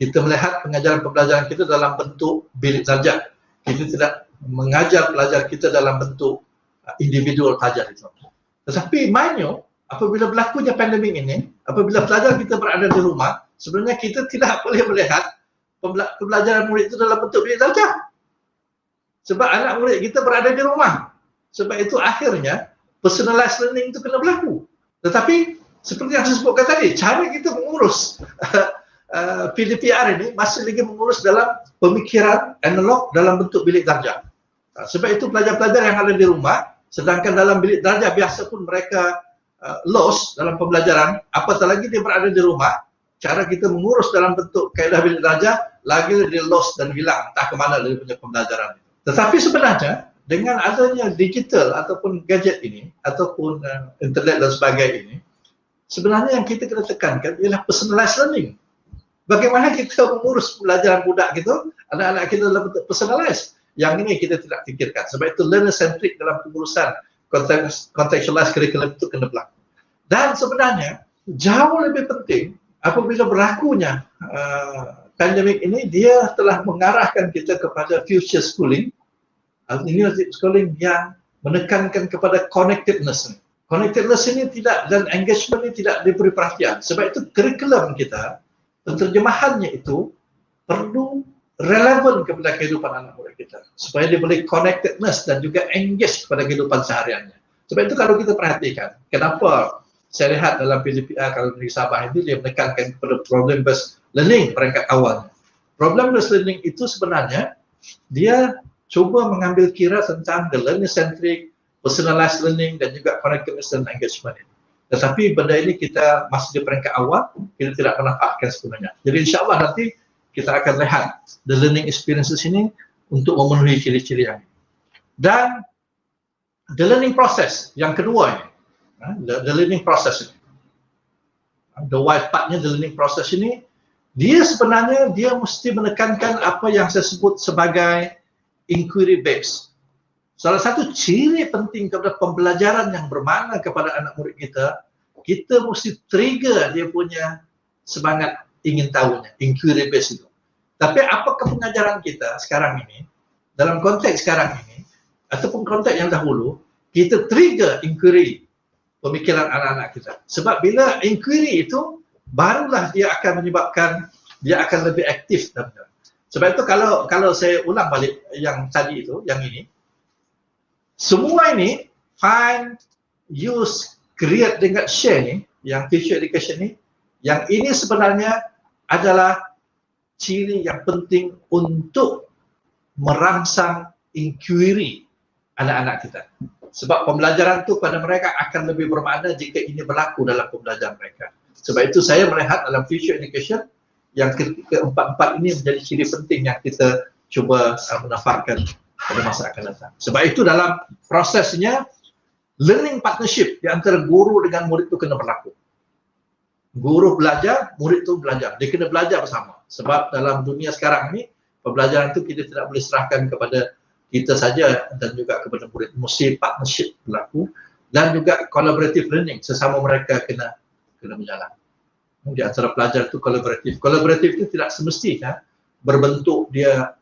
Kita melihat pengajaran pembelajaran kita dalam bentuk bilik belajar. Kita tidak mengajar pelajar kita dalam bentuk individual pelajar itu. Tetapi mainnya, apabila berlakunya pandemik ini, apabila pelajar kita berada di rumah, sebenarnya kita tidak boleh melihat pembelajaran murid itu dalam bentuk bilik belajar. Sebab anak murid kita berada di rumah. Sebab itu akhirnya personalized learning itu kena berlaku. Tetapi seperti yang saya sebutkan tadi, cara kita mengurus PDPR ini masih lagi mengurus dalam pemikiran analog dalam bentuk bilik belajar. Sebab itu pelajar-pelajar yang ada di rumah, sedangkan dalam bilik belajar biasa pun mereka lost dalam pembelajaran, apatah lagi dia berada di rumah, cara kita mengurus dalam bentuk kaedah bilik belajar, lagi dia lost dan hilang, entah ke mana dia punya pembelajaran. Tetapi sebenarnya, dengan adanya digital ataupun gadget ini, ataupun internet dan sebagainya ini, sebenarnya yang kita kena tekankan ialah personalized learning. Bagaimana kita mengurus pelajaran budak gitu, anak-anak kita dalam bentuk personalized. Yang ini kita tidak fikirkan. Sebab itu learner centric dalam pengurusan contextualized curriculum itu kena berlaku. Dan sebenarnya jauh lebih penting apabila berlakunya pandemik ini, dia telah mengarahkan kita kepada future schooling, university schooling yang menekankan kepada connectedness. Connectedness ini tidak, dan engagement ini tidak diberi perhatian. Sebab itu kurikulum kita, penterjemahannya itu perlu relevan kepada kehidupan anak murid kita, supaya dia boleh connectedness dan juga engage kepada kehidupan sehariannya. Sebab itu kalau kita perhatikan, kenapa saya lihat dalam PDPR kalau di Sabah itu dia menekankan kepada problem based learning perangkat awalnya. Problem based learning itu sebenarnya dia cuba mengambil kira tentang the learner centric, personalized learning dan juga connectedness dan engagement. Tetapi benda ini kita masih di peringkat awal, kita tidak manfaatkan sebenarnya. Jadi insyaAllah nanti kita akan lihat the learning experiences ini untuk memenuhi ciri-ciri yang ini. Dan the learning process yang kedua ini, the learning process ini, the why partnya the learning process ini, dia sebenarnya dia mesti menekankan apa yang saya sebut sebagai inquiry based. Salah satu ciri penting kepada pembelajaran yang bermakna kepada anak murid kita, kita mesti trigger dia punya semangat ingin tahunya, inquiry based itu. Tapi apakah pengajaran kita sekarang ini, dalam konteks sekarang ini, ataupun konteks yang dahulu, kita trigger inquiry pemikiran anak-anak kita. Sebab bila inquiry itu, barulah dia akan menyebabkan dia akan lebih aktif. Sebab itu kalau saya ulang balik yang tadi itu, yang ini, semua ini, find, use, create dengan share ni, yang future education ni, yang ini sebenarnya adalah ciri yang penting untuk merangsang inquiry anak-anak kita. Sebab pembelajaran itu pada mereka akan lebih bermakna jika ini berlaku dalam pembelajaran mereka. Sebab itu saya melihat dalam future education, yang keempat-empat ini menjadi ciri penting yang kita cuba menafarkan pada masa akan datang. Sebab itu dalam prosesnya, learning partnership di antara guru dengan murid itu kena berlaku. Guru belajar, murid itu belajar. Dia kena belajar bersama. Sebab dalam dunia sekarang ini, pembelajaran itu kita tidak boleh serahkan kepada kita saja dan juga kepada murid. Mesti partnership berlaku dan juga collaborative learning. Sesama mereka kena berjalan. Di antara pelajar itu collaborative. Collaborative itu tidak semestinya berbentuk dia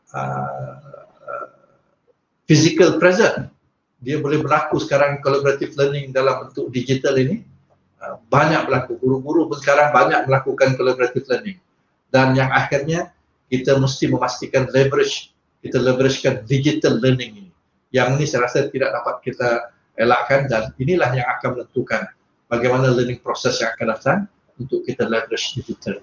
physical present. Dia boleh berlaku sekarang collaborative learning dalam bentuk digital ini. Banyak berlaku. Guru-guru pun sekarang banyak melakukan collaborative learning. Dan yang akhirnya kita mesti memastikan kita leveragekan digital learning ini. Yang ini saya rasa tidak dapat kita elakkan dan inilah yang akan menentukan bagaimana learning proses yang akan datang untuk kita leverage digital.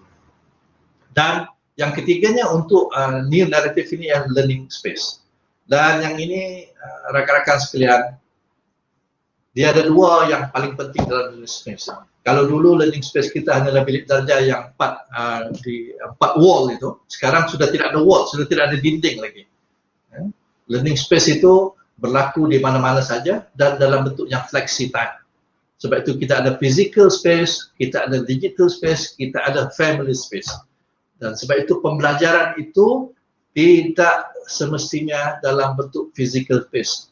Dan yang ketiganya untuk new narrative ini yang learning space. Dan yang ini rakan-rakan sekalian, Dia ada dua yang paling penting dalam learning space. Kalau dulu learning space kita hanyalah bilik darjah yang 4 wall itu, sekarang sudah tidak ada wall, sudah tidak ada dinding lagi. Learning space itu berlaku di mana-mana saja dan dalam bentuk yang flexi time. Sebab itu kita ada physical space, kita ada digital space, kita ada family space. Dan sebab itu pembelajaran itu tidak semestinya dalam bentuk physical space.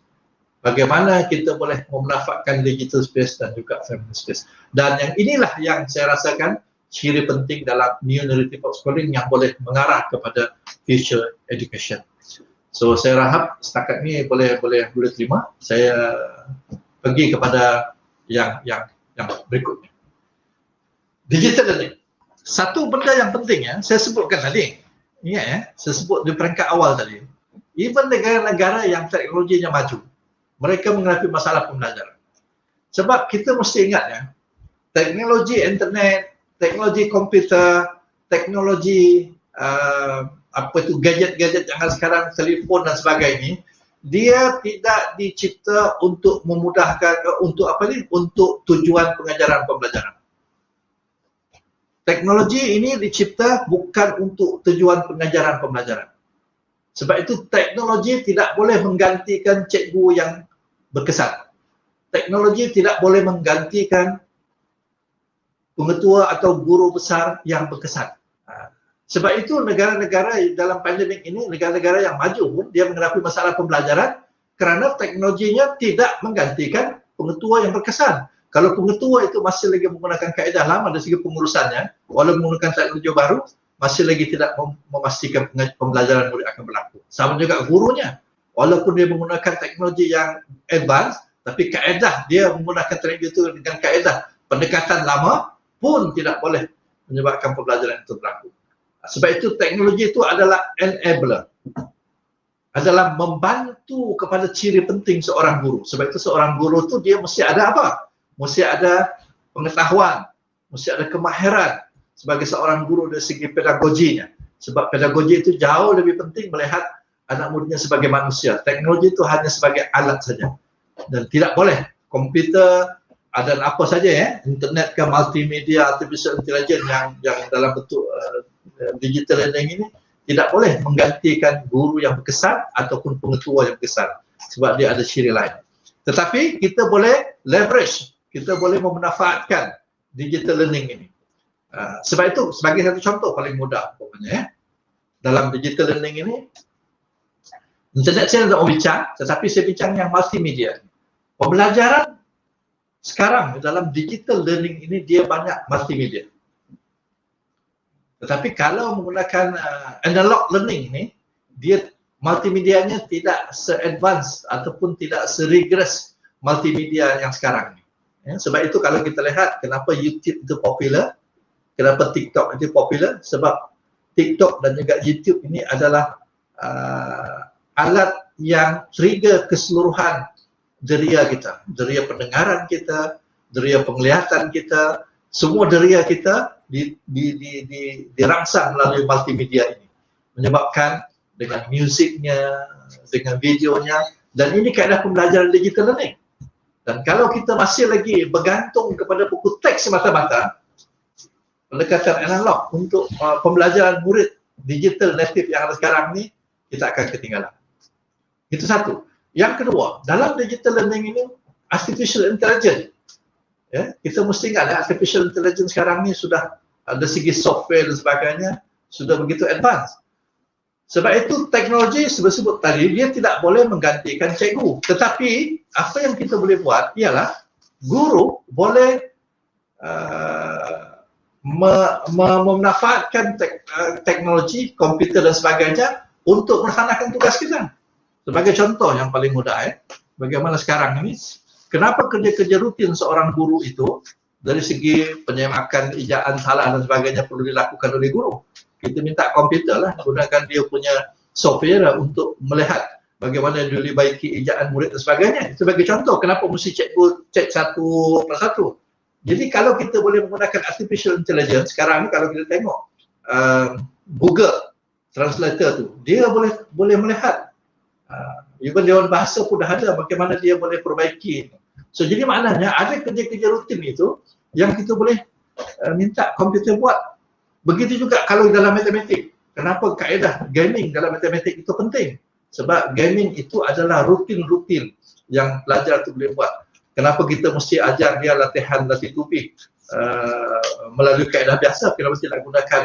Bagaimana kita boleh memanfaatkan digital space dan juga family space. Dan yang inilah yang saya rasakan ciri penting dalam new narrative of schooling yang boleh mengarah kepada future education. So saya harap setakat ni boleh terima. Saya pergi kepada yang berikutnya. Digital learning. Satu benda yang penting saya sebutkan tadi. Ingat saya sebut di peringkat awal tadi. Even negara-negara yang teknologinya maju, mereka menghadapi masalah pembelajaran. Sebab kita mesti ingat teknologi internet, teknologi komputer, teknologi gadget-gadget yang sekarang, telefon dan sebagainya, dia tidak dicipta untuk memudahkan untuk tujuan pengajaran pembelajaran. Teknologi ini dicipta bukan untuk tujuan pengajaran pembelajaran. Sebab itu teknologi tidak boleh menggantikan cikgu yang berkesan. Teknologi tidak boleh menggantikan pengetua atau guru besar yang berkesan. Sebab itu negara-negara dalam pandemik ini, negara-negara yang maju pun dia menghadapi masalah pembelajaran kerana teknologinya tidak menggantikan pengetua yang berkesan. Kalau pengetua itu masih lagi menggunakan kaedah lama dari segi pengurusannya, walau menggunakan teknologi baru, masih lagi tidak memastikan pembelajaran murid akan berlaku. Sama juga gurunya. Walaupun dia menggunakan teknologi yang advance, tapi kaedah dia menggunakan teknologi itu dengan kaedah pendekatan lama pun tidak boleh menyebabkan pembelajaran itu berlaku. Sebab itu teknologi itu adalah enabler. Adalah membantu kepada ciri penting seorang guru. Sebab itu seorang guru itu dia mesti ada apa? Mesti ada pengetahuan, mesti ada kemahiran sebagai seorang guru dari segi pedagoginya. Sebab pedagogi itu jauh lebih penting melihat anak muridnya sebagai manusia. Teknologi itu hanya sebagai alat saja. Dan tidak boleh komputer dan apa saja internet ke multimedia, artificial intelligence yang dalam bentuk digital learning ini tidak boleh menggantikan guru yang berkesan ataupun pengetua yang berkesan. Sebab dia ada ciri lain. Tetapi kita boleh leverage, kita boleh memanfaatkan digital learning ini. Sebab itu sebagai satu contoh paling mudah dalam digital learning ini, internet saya tidak mau bincang, tetapi saya bincang yang multimedia. Pembelajaran sekarang dalam digital learning ini dia banyak multimedia. Tetapi kalau menggunakan analog learning ini, dia multimedianya tidak se-advance ataupun tidak se-rigorous multimedia yang sekarang ini. Sebab itu kalau kita lihat kenapa YouTube itu popular, kenapa TikTok itu popular, sebab TikTok dan juga YouTube ini adalah alat yang trigger keseluruhan deria kita, deria pendengaran kita, deria penglihatan kita, semua deria kita dirangsang melalui multimedia ini, menyebabkan dengan musiknya, dengan videonya, dan ini kaedah pembelajaran digital learning. Dan kalau kita masih lagi bergantung kepada buku teks semata-mata, pendekatan analog untuk pembelajaran murid digital native yang ada sekarang ni, kita akan ketinggalan. Itu satu. Yang kedua, dalam digital learning ini, artificial intelligence. Kita mesti ingat artificial intelligence sekarang ni sudah ada segi software dan sebagainya, sudah begitu advance. Sebab itu teknologi sebut tadi, dia tidak boleh menggantikan cikgu. Tetapi, apa yang kita boleh buat ialah, guru boleh memanfaatkan teknologi, komputer dan sebagainya untuk melaksanakan tugas kita. Sebagai contoh yang paling mudah, bagaimana sekarang ini, kenapa kerja-kerja rutin seorang guru itu, dari segi penyemakan ejaan salah dan sebagainya perlu dilakukan oleh guru. Kita minta komputer lah, gunakan dia punya software untuk melihat bagaimana dia dibaiki ejaan murid dan sebagainya. Sebagai contoh, kenapa mesti cikgu cek satu persatu. Jadi kalau kita boleh menggunakan artificial intelligence, sekarang ni kalau kita tengok Google Translator tu, dia boleh melihat even Dewan Bahasa pun dah ada bagaimana dia boleh perbaiki So jadi maknanya ada kerja-kerja rutin itu yang kita boleh minta komputer buat. Begitu juga kalau dalam matematik. Kenapa kaedah gaming dalam matematik itu penting? Sebab gaming itu adalah rutin-rutin yang pelajar tu boleh buat. Kenapa kita mesti ajar dia latihan latih tupi melalui kaedah biasa? Kita mesti nak gunakan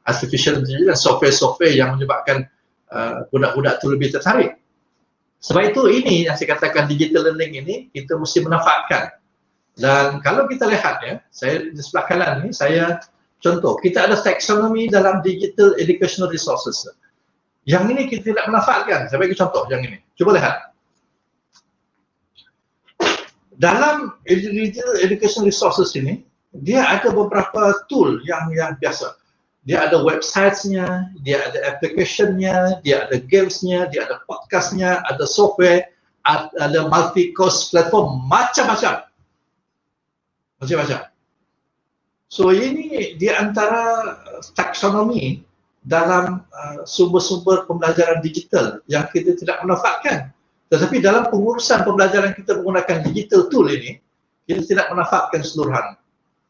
artificial intelligence, software-software yang menyebabkan budak-budak tu lebih tertarik. Sebab itu ini yang saya katakan digital learning ini kita mesti manfaatkan. Dan kalau kita lihat ya, saya di sebelah kanan ni saya contoh, kita ada taxonomy dalam digital educational resources. Yang ini kita tidak manfaatkan. Saya bagi contoh yang ini. Cuba lihat. Dalam digital educational resources ini, dia ada beberapa tool yang biasa. Dia ada websitesnya, dia ada applicationnya, dia ada gamesnya, dia ada podcastnya, ada software, ada multi-course platform, macam-macam. Macam-macam. So ini di antara taksonomi dalam sumber-sumber pembelajaran digital yang kita tidak manfaatkan. Tetapi dalam pengurusan pembelajaran kita menggunakan digital tool ini, kita tidak manfaatkan seluruhan.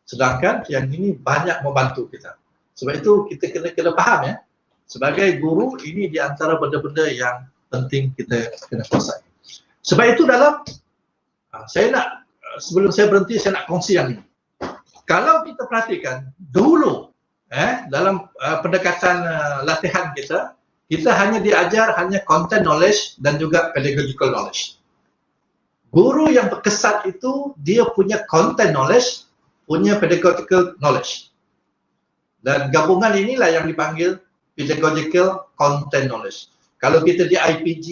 Sedangkan yang ini banyak membantu kita. Sebab itu kita kena faham ya. Sebagai guru ini di antara benda-benda yang penting kita kena kuasai. Sebab itu dalam saya nak sebelum saya berhenti saya nak kongsi yang ini. Kalau kita perhatikan dulu dalam pendekatan latihan kita hanya diajar hanya content knowledge dan juga pedagogical knowledge. Guru yang berkesan itu dia punya content knowledge, punya pedagogical knowledge. Dan gabungan inilah yang dipanggil pedagogical content knowledge. Kalau kita di IPG,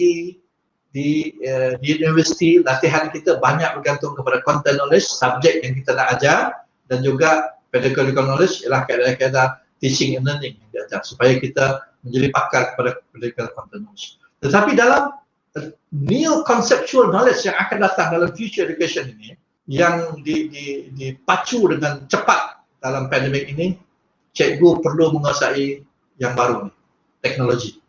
di universiti, latihan kita banyak bergantung kepada content knowledge, subjek yang kita nak ajar, dan juga pedagogical knowledge ialah kaedah-kaedah teaching and learning yang diajar supaya kita menjadi pakar kepada pedagogical content knowledge. Tetapi dalam new conceptual knowledge yang akan datang dalam future education ini, yang dipacu dengan cepat dalam pandemik ini, cikgu perlu menguasai yang baru ni, teknologi,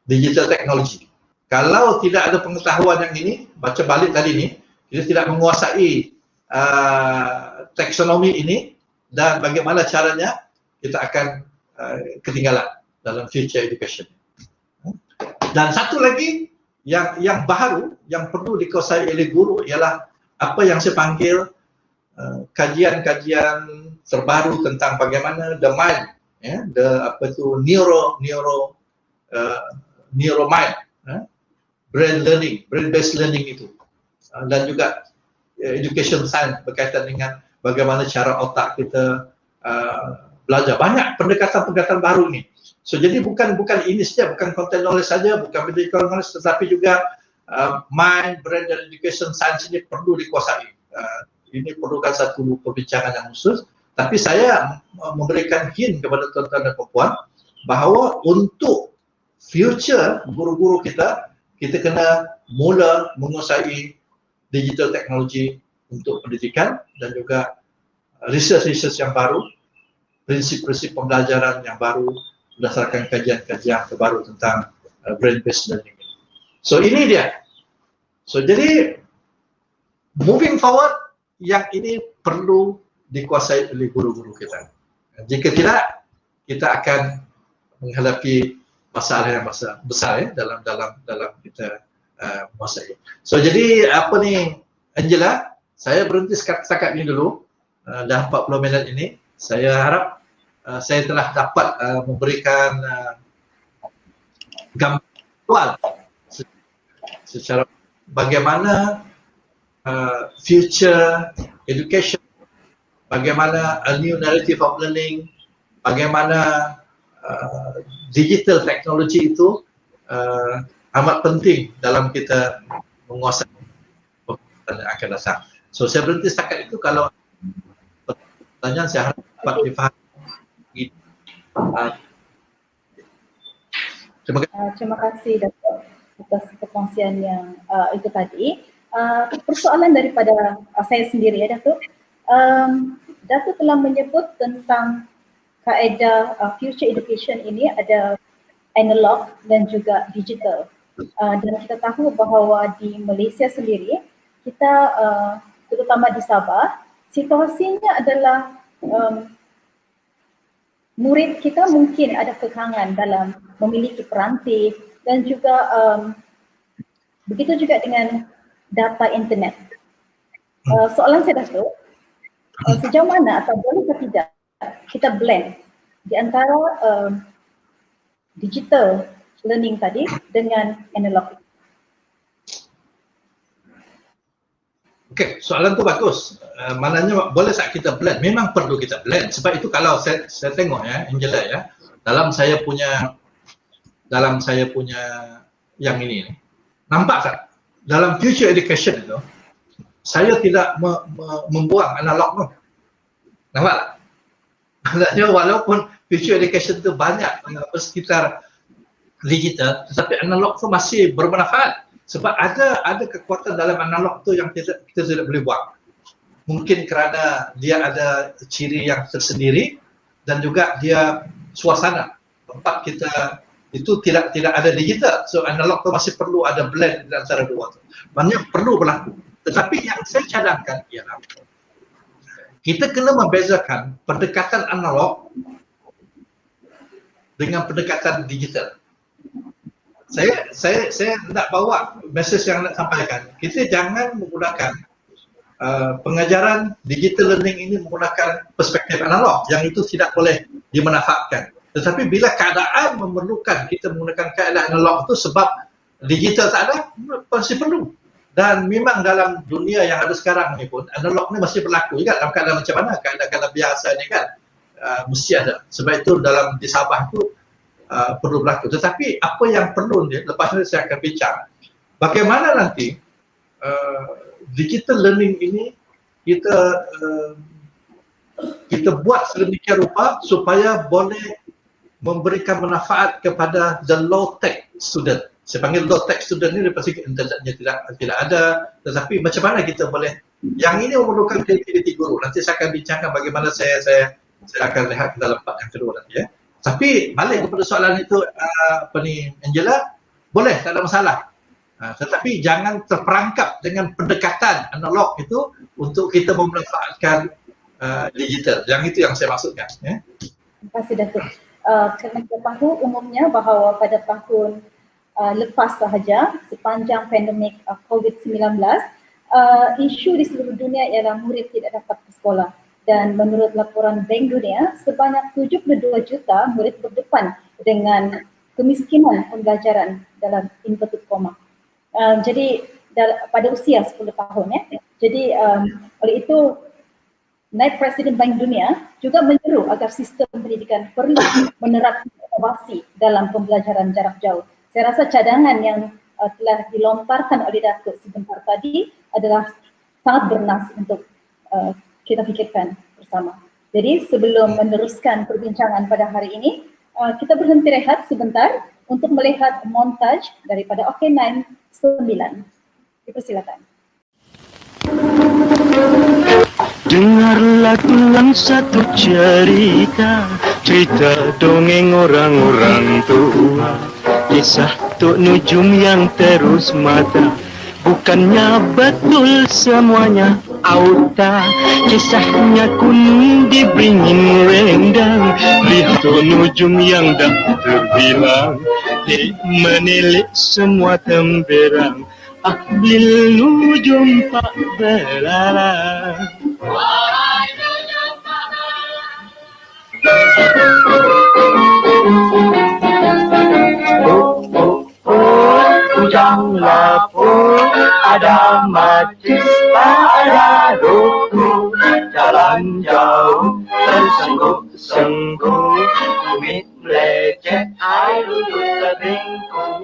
digital technology. Kalau tidak ada pengetahuan yang ini, baca balik tadi ni, kita tidak menguasai taksonomi ini dan bagaimana caranya, kita akan ketinggalan dalam future education. Dan satu lagi yang baru, yang perlu dikuasai oleh guru ialah apa yang saya panggil kajian-kajian terbaru tentang bagaimana the mind, neuro mind, brain learning, brain based learning itu, dan juga education science berkaitan dengan bagaimana cara otak kita belajar. Banyak pendekatan-pendekatan baru ni. So jadi bukan ini saja, bukan content knowledge saja, bukan medical knowledge, tetapi juga mind, brain dan education science ini perlu dikuasai. Ini perlukan satu perbincangan yang khusus. Tapi saya memberikan hint kepada tuan-tuan dan puan bahawa untuk future guru-guru kita kena mula menguasai digital technology untuk pendidikan dan juga research yang baru, prinsip-prinsip pembelajaran yang baru berdasarkan kajian-kajian terbaru tentang brain based learning. So ini dia. So jadi moving forward, yang ini perlu dikuasai oleh guru-guru kita. Jika tidak, kita akan menghadapi masalah yang besar ya dalam kita menguasai. So jadi apa ni Angela, saya berhenti setakat ini dulu. Dah 40 minit ini. Saya harap saya telah dapat memberikan gambaran secara bagaimana future education, bagaimana a new narrative of learning, bagaimana digital technology itu amat penting dalam kita menguasai yang akan datang. So saya berhenti setakat itu. Kalau pertanyaan saya harap dapat difahami. Terima kasih Datuk atas perkongsian yang itu tadi. Persoalan daripada saya sendiri ya Datuk. Datuk telah menyebut tentang kaedah future education ini ada analog dan juga digital. Dan kita tahu bahawa di Malaysia sendiri kita terutama di Sabah, situasinya adalah murid kita mungkin ada kekangan dalam memiliki peranti dan juga begitu juga dengan data internet. Soalan saya Datuk, sejauh mana atau boleh atau tidak kita blend di antara digital learning tadi dengan analog? Okey, soalan tu bagus. Maknanya boleh tak kita blend? Memang perlu kita blend. Sebab itu kalau saya tengok ya, Angela ya, dalam saya punya yang ini, nampak tak? Dalam future education itu, saya tidak membuang analog tu. Nampak tak? Maknanya walaupun future education itu banyak sekitar digital, tetapi analog tu masih bermanfaat. Sebab ada kekuatan dalam analog tu yang kita tidak boleh buang. Mungkin kerana dia ada ciri yang tersendiri dan juga dia suasana tempat kita itu tidak ada digital. So analog tu masih perlu ada blend di antara dua tu. Maknanya perlu berlaku. Tetapi yang saya cadangkan ialah kita kena membezakan pendekatan analog dengan pendekatan digital. Saya nak bawa mesej yang nak sampaikan. Kita jangan menggunakan pengajaran digital learning ini menggunakan perspektif analog yang itu tidak boleh dimanfaatkan. Tetapi bila keadaan memerlukan kita menggunakan keadaan analog itu sebab digital tak ada, pasti perlu. Dan memang dalam dunia yang ada sekarang ni pun analog ni masih berlaku juga dalam keadaan macam mana, keadaan biasa ni kan mesti ada. Sebab itu dalam di Sabah tu perlu berlaku. Tetapi apa yang perlu ni, lepas ni saya akan bincang bagaimana nanti digital learning ini kita buat sedemikian rupa supaya boleh memberikan manfaat kepada the low tech student. Saya panggil low tech student ni lepas internetnya tidak ada, tetapi macam mana kita boleh, yang ini memerlukan kreativiti guru. Nanti saya akan bincangkan bagaimana saya akan lihat dalam part yang kedua nanti ya. Tapi balik kepada soalan itu Angela, boleh, tak ada masalah. Tetapi jangan terperangkap dengan pendekatan analog itu untuk kita memanfaatkan digital. Yang itu yang saya maksudkan. Ya. Terima kasih Datuk. Kerana kita tahu umumnya bahawa pada tahun lepas sahaja sepanjang pandemik COVID-19, isu di seluruh dunia ialah murid tidak dapat ke sekolah. Dan menurut laporan Bank Dunia, sebanyak 72 juta murid berdepan dengan kemiskinan pembelajaran dalam inverted comma. Jadi pada usia 10 tahun ya. Jadi oleh itu Naib Presiden Bank Dunia juga menyeru agar sistem pendidikan perlu menerapkan inovasi dalam pembelajaran jarak jauh. Saya rasa cadangan yang telah dilontarkan oleh Datuk sebentar tadi adalah sangat bernas untuk kita fikirkan bersama. Jadi sebelum meneruskan perbincangan pada hari ini, kita berhenti rehat sebentar untuk melihat montaj daripada OK9 9. Dipersilakan. Dengarlah tulang satu cerita dongeng orang-orang tua, kisah Tok Nujum yang terus mata. Bukannya betul semuanya auta, kisahnya kun dibringin rendang. Lihat Tok Nujum yang dah terbilang, menilik semua temberang. Ahlil nujum tak belalang. Ujang lapor, ada macis, ada rokok. Jalan jauh, tersengguk-sengguk, tumit melecet, air untuk terbengkok.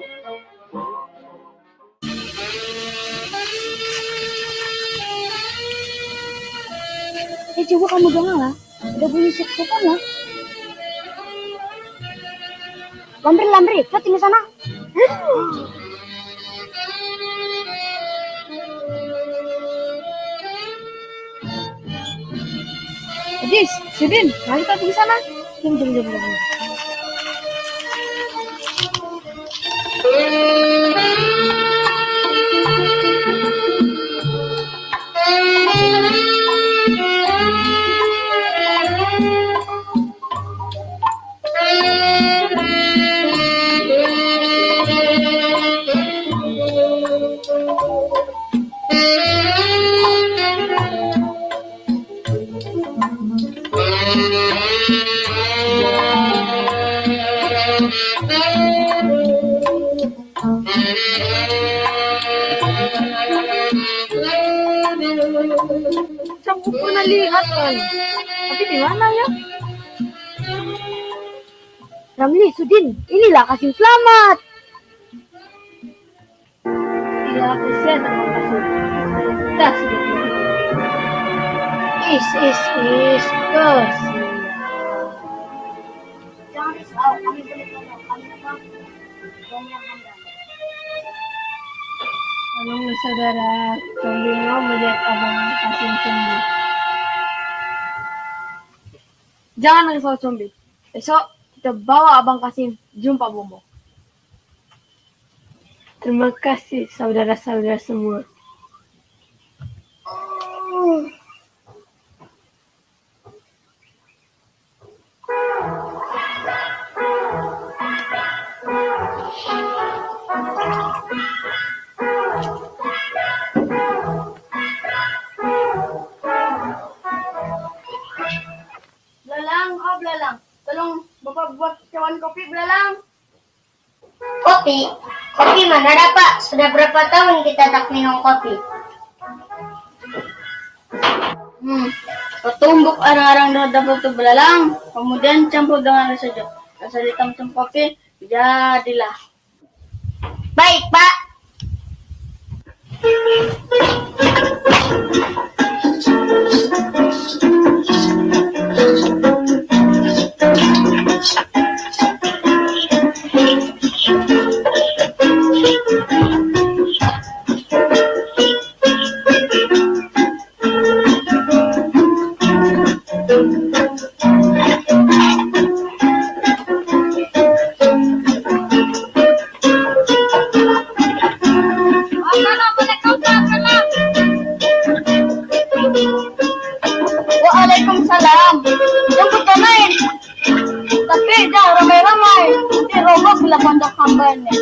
Coba kamu dengar lah, udah bunyi saxophone lah. Lambre, kau tinggal sana. Adis, Sibin, mari kau tinggal sana. Jom. Macam aku pernah lihat kan. Tapi di mana ya? Ramli, Sudin, inilah Kasim Selamat. Iya, kasihan, terima kasih. Kita sudah is, kasihan. Jangan risau, kami boleh tolong. Kami memang dan yang handal. Tolong saudara, Combi mau melihat abang Kasim sembuh. Jangan risau Combi. Besok kita bawa abang Kasim jumpa Bomo. Terima kasih saudara-saudara semua. Belalang, tolong Bapak buat cawan kopi Belalang. Kopi? Kopi mana dapat? Sudah berapa tahun kita tak minum kopi? Tumbuk arang-arang dapat tuh belalang, kemudian campur dengan rasa jeruk. Rasa hitam kopi, jadilah. Baik, Pak. Waalaikumsalam. Jemput main. Tapi jangan ramai-ramai. Nanti roboh bila pondok hambanya.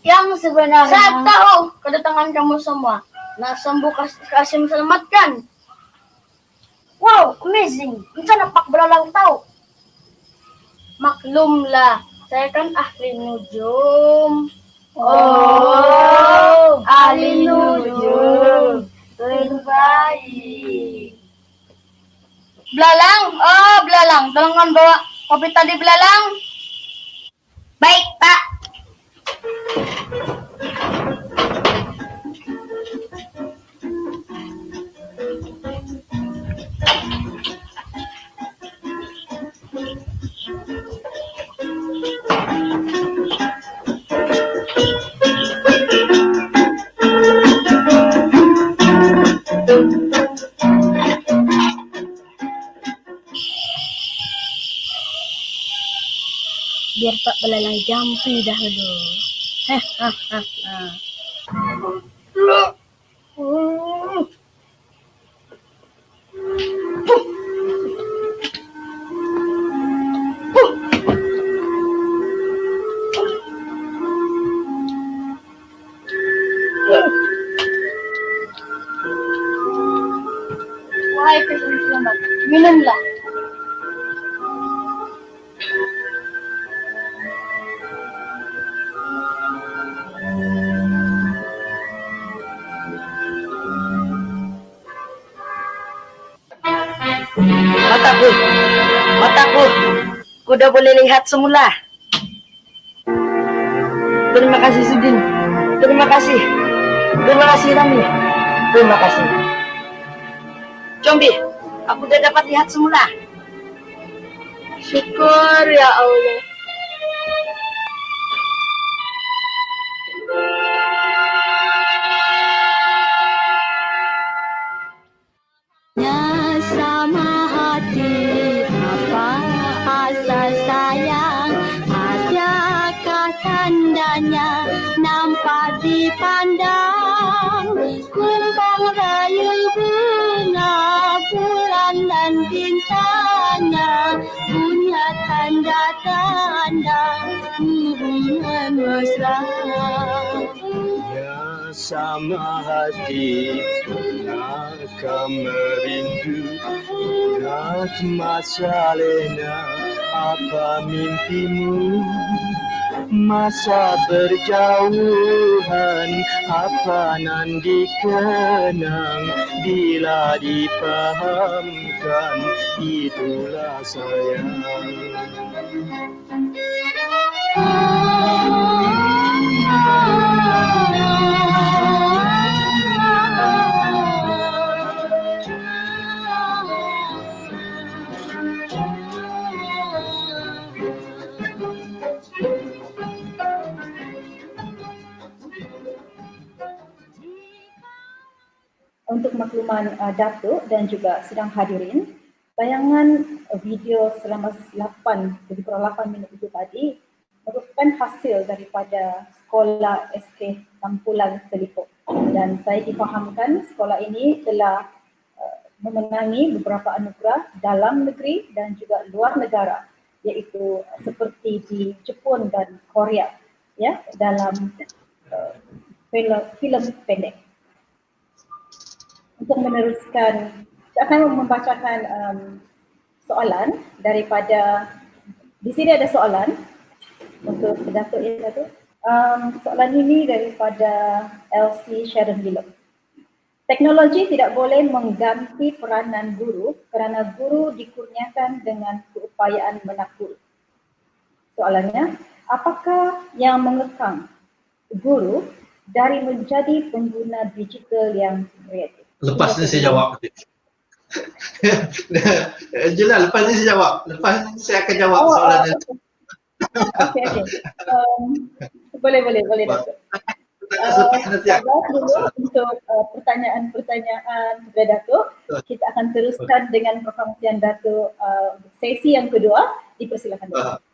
Yang sebenarnya saya tahu kedatangan kamu semua. Nak sembuh Kasim selamatkan. Wow, amazing. Macam Pak Belalang tahu? Maklumlah, saya kan ahli nujum. Oh, ahli nujum. Terbaik. Belalang, Belalang, tolong bawa kopi tadi Belalang. baik, Pak. Biar Pak Belalang jampi dahulu. Wahai Kasim Selamat, minumlah. Mataku, kuda boleh lihat semula. Terima kasih Sudin, terima kasih Rami, terima kasih. Combi, aku sudah dapat lihat semula. Syukur ya Allah. Sama hati apa asal sayang, adakah tandanya nampak dipandang, kumbang rayu bunga bulan dan bintang. tanda punya tanda-tanda hubungan mesra. Ya sama hati akan merindu ingat masa lena apa mimpimu masa berjauhan apa nan dikenang bila dipahamkan itulah sayang. Untuk makluman Datuk dan juga sidang hadirin, tayangan video selama 8 minit itu tadi merupakan hasil daripada sekolah SK Tampulan Telipok, dan saya difahamkan sekolah ini telah memenangi beberapa anugerah dalam negeri dan juga luar negara, iaitu seperti di Jepun dan Korea, ya, dalam filem pendek. Untuk meneruskan, saya akan membacakan soalan daripada, di sini ada soalan untuk Datuk ya Datuk. Soalan ini daripada LC Sharon Willem. Teknologi tidak boleh mengganti peranan guru kerana guru dikurniakan dengan keupayaan menakul. Soalannya, apakah yang mengekang guru dari menjadi pengguna digital yang kreatif? Lepas ni saya jawab. Angela, lepas ni saya jawab. Lepas ni saya akan jawab soalan ni. Okey. Boleh Datuk. Untuk pertanyaan kepada Datuk, kita akan teruskan dengan perkongsian Datuk sesi yang kedua. Dipersilakan Datuk.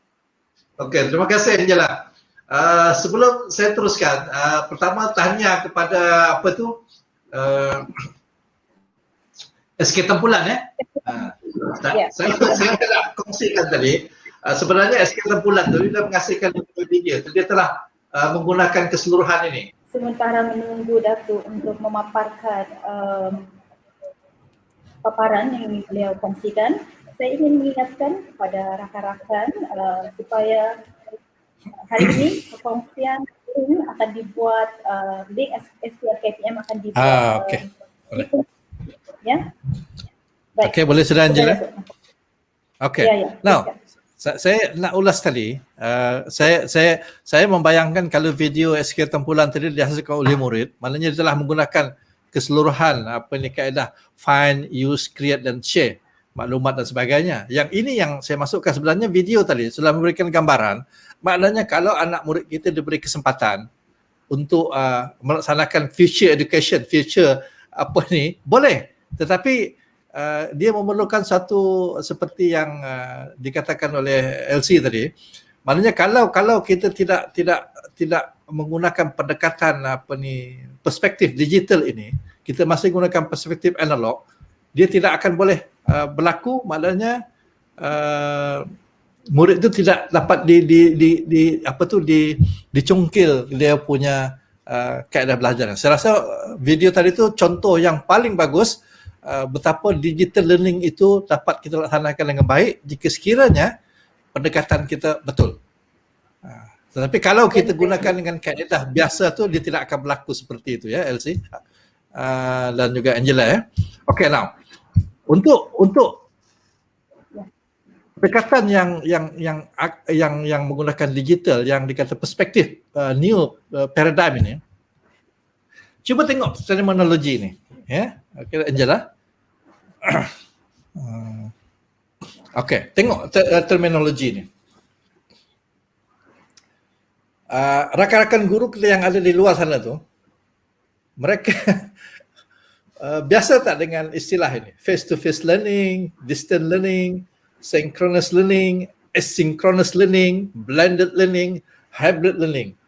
Okey, terima kasih Angela. Sebelum saya teruskan, pertama tanya kepada apa tu? SK Tampulan ya. Saya telah kongsikan tadi, sebenarnya SK Tampulan tu dia menghasilkan video, dia telah menggunakan keseluruhan ini. Sementara menunggu Datuk untuk memaparkan paparan yang beliau kongsikan, saya ingin mengingatkan kepada rakan-rakan supaya hari ini perkongsian ini akan dibuat, link SPRKPM akan dibuat. Okey. Boleh. Ya. Baik. Okey, boleh sudah Angela? Okey. Ya. Now, saya nak ulas tadi, saya membayangkan kalau video SK Tampulan tadi dihasilkan oleh murid, maknanya dia telah menggunakan keseluruhan kaedah find, use, create dan share maklumat dan sebagainya. Yang ini yang saya masukkan sebenarnya video tadi sudah memberikan gambaran, maknanya kalau anak murid kita diberi kesempatan untuk melaksanakan future education, boleh. Tetapi dia memerlukan satu seperti yang dikatakan oleh LC tadi. Maknanya kalau kita tidak menggunakan pendekatan perspektif digital ini, kita masih gunakan perspektif analog, dia tidak akan boleh berlaku. Maknanya murid itu tidak dapat dicungkil dia punya kaedah belajar. Saya rasa video tadi itu contoh yang paling bagus betapa digital learning itu dapat kita laksanakan dengan baik jika sekiranya pendekatan kita betul. Tetapi kalau kita gunakan dengan kaedah biasa tu, dia tidak akan berlaku seperti itu ya, LC dan juga Angela ya. Okay, now untuk pendekatan yang menggunakan digital, yang dikata perspektif new paradigm ini, cuba tengok terminologi ini ya. Okay, Angela. Okay, tengok terminologi ini. Rakan-rakan guru kita yang ada di luar sana tu, mereka biasa tak dengan istilah ini? Face to face learning, distant learning, synchronous learning, asynchronous learning, blended learning, hybrid learning.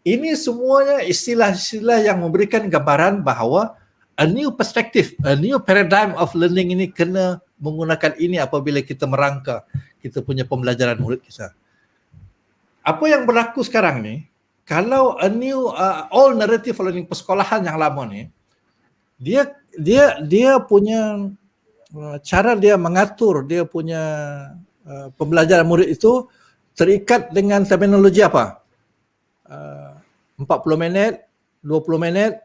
Ini semuanya istilah-istilah yang memberikan gambaran bahawa a new perspective, a new paradigm of learning ini kena menggunakan ini apabila kita merangka kita punya pembelajaran murid kita. Apa yang berlaku sekarang ni, kalau a new all narrative learning persekolahan yang lama ni, dia punya cara dia mengatur dia punya pembelajaran murid itu terikat dengan terminologi apa? 40 minit, 20 minit,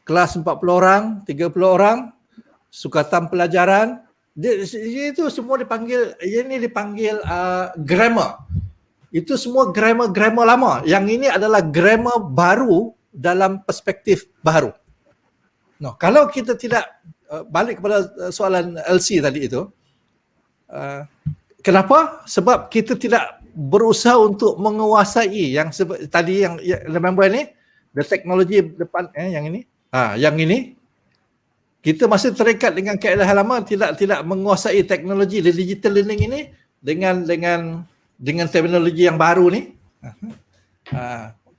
kelas 40 orang, 30 orang, sukatan pelajaran, dia itu semua dipanggil grammar. Itu semua grammar lama. Yang ini adalah grammar baru dalam perspektif baru. No, kalau kita tidak balik kepada soalan LC tadi itu, kenapa? Sebab kita tidak berusaha untuk menguasai yang tadi yang remember ni, the technology depan yang ini. Yang ini kita masih terikat dengan kaedah lama, tidak menguasai teknologi digital learning ini dengan teknologi yang baru ni.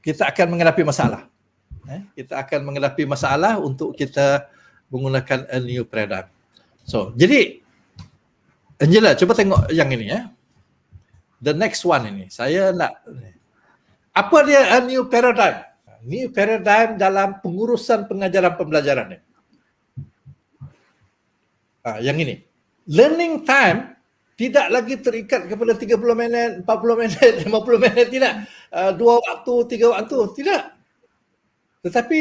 Kita akan menghadapi masalah. Kita akan menghadapi masalah untuk kita menggunakan a new paradigm. So, jadi Angela, cuba tengok yang ini ya. The next one ini. Saya nak, apa dia a new paradigm? New paradigm dalam pengurusan pengajaran pembelajaran ni. Yang ini. Learning time tidak lagi terikat kepada 30 minit, 40 minit, 50 minit, tidak. 2 waktu, 3 waktu, tidak. Tetapi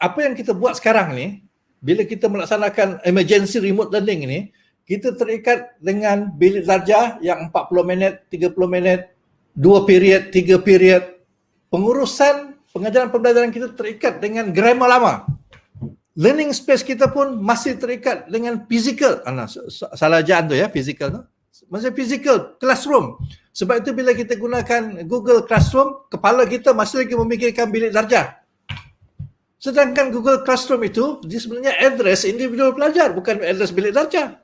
apa yang kita buat sekarang ni, bila kita melaksanakan emergency remote learning ini, kita terikat dengan bilik darjah yang 40 minit, 30 minit, 2 period, 3 period. Pengurusan pengajaran pembelajaran kita terikat dengan grammar lama. Learning space kita pun masih terikat dengan physical. Salah ejaan tu ya, physical tu. Masih physical, classroom. Sebab itu bila kita gunakan Google Classroom, kepala kita masih lagi memikirkan bilik darjah. Sedangkan Google Classroom itu, dia sebenarnya address individual pelajar, bukan address bilik darjah.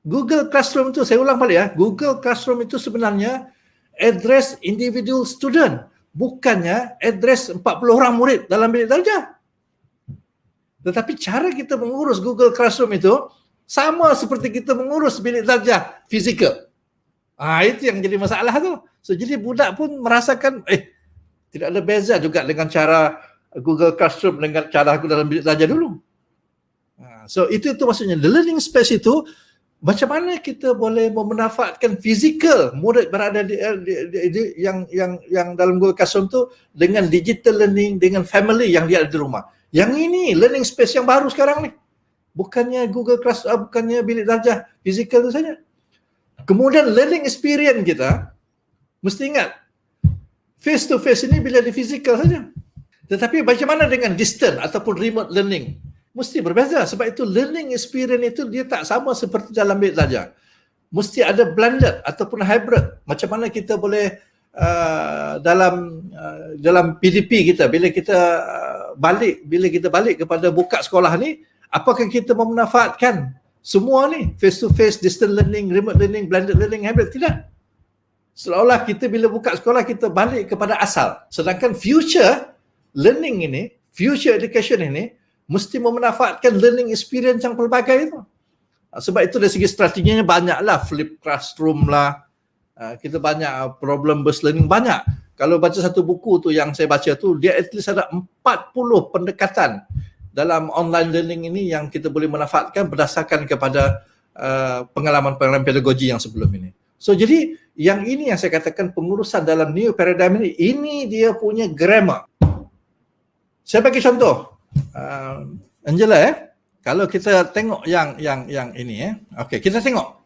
Google Classroom itu, saya ulang balik ya, Google Classroom itu sebenarnya address individual student, bukannya address 40 orang murid dalam bilik darjah. Tetapi cara kita mengurus Google Classroom itu sama seperti kita mengurus bilik darjah fizikal. Itu yang jadi masalah tu. So, jadi budak pun merasakan tidak ada beza juga dengan cara Google Classroom dengan cara aku dalam bilik darjah dulu. So itu maksudnya the learning space itu macam mana kita boleh memanfaatkan fizikal murid berada di yang dalam Google Classroom tu dengan digital learning, dengan family yang dia ada di rumah. Yang ini learning space yang baru sekarang ni. Bukannya Google Classroom, bukannya bilik darjah fizikal tu saja. Kemudian learning experience kita mesti ingat face to face ini bila di fizikal saja. Tetapi macam mana dengan distant ataupun remote learning? Mesti berbeza. Sebab itu learning experience itu dia tak sama seperti dalam bilik darjah. Mesti ada blended ataupun hybrid. Macam mana kita boleh dalam PDP kita bila kita balik kepada buka sekolah ni, apakah kita memanfaatkan semua ni face to face, distant learning, remote learning, blended learning, hybrid? Tidak. Seolah-olah kita bila buka sekolah kita balik kepada asal. Sedangkan future learning ini, future education ini mesti memanfaatkan learning experience yang pelbagai itu. Sebab itu dari segi strateginya banyaklah, flip classroom lah, kita banyak problem based learning, banyak. Kalau baca satu buku tu yang saya baca tu, dia at least ada 40 pendekatan dalam online learning ini yang kita boleh manfaatkan berdasarkan kepada pengalaman-pengalaman pedagogi yang sebelum ini. So jadi yang ini yang saya katakan pengurusan dalam new paradigm ini dia punya grammar. Saya bagi contoh. Angela kalau kita tengok yang ini okey, kita tengok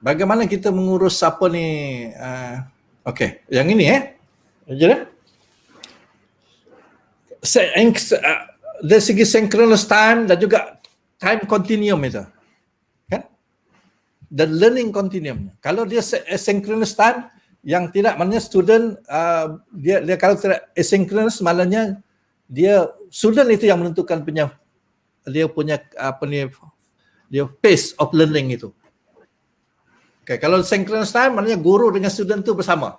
bagaimana kita mengurus apa ni okey, yang ini Angela. Dari segi synchronous time dan juga time continuum itu. Kan? Dan learning continuum. Kalau dia asynchronous time yang tidak, maknanya student dia kalau tidak asynchronous maknanya dia student itu yang menentukan dia punya dia pace of learning itu. Okay, kalau synchronous time maknanya guru dengan student tu bersama.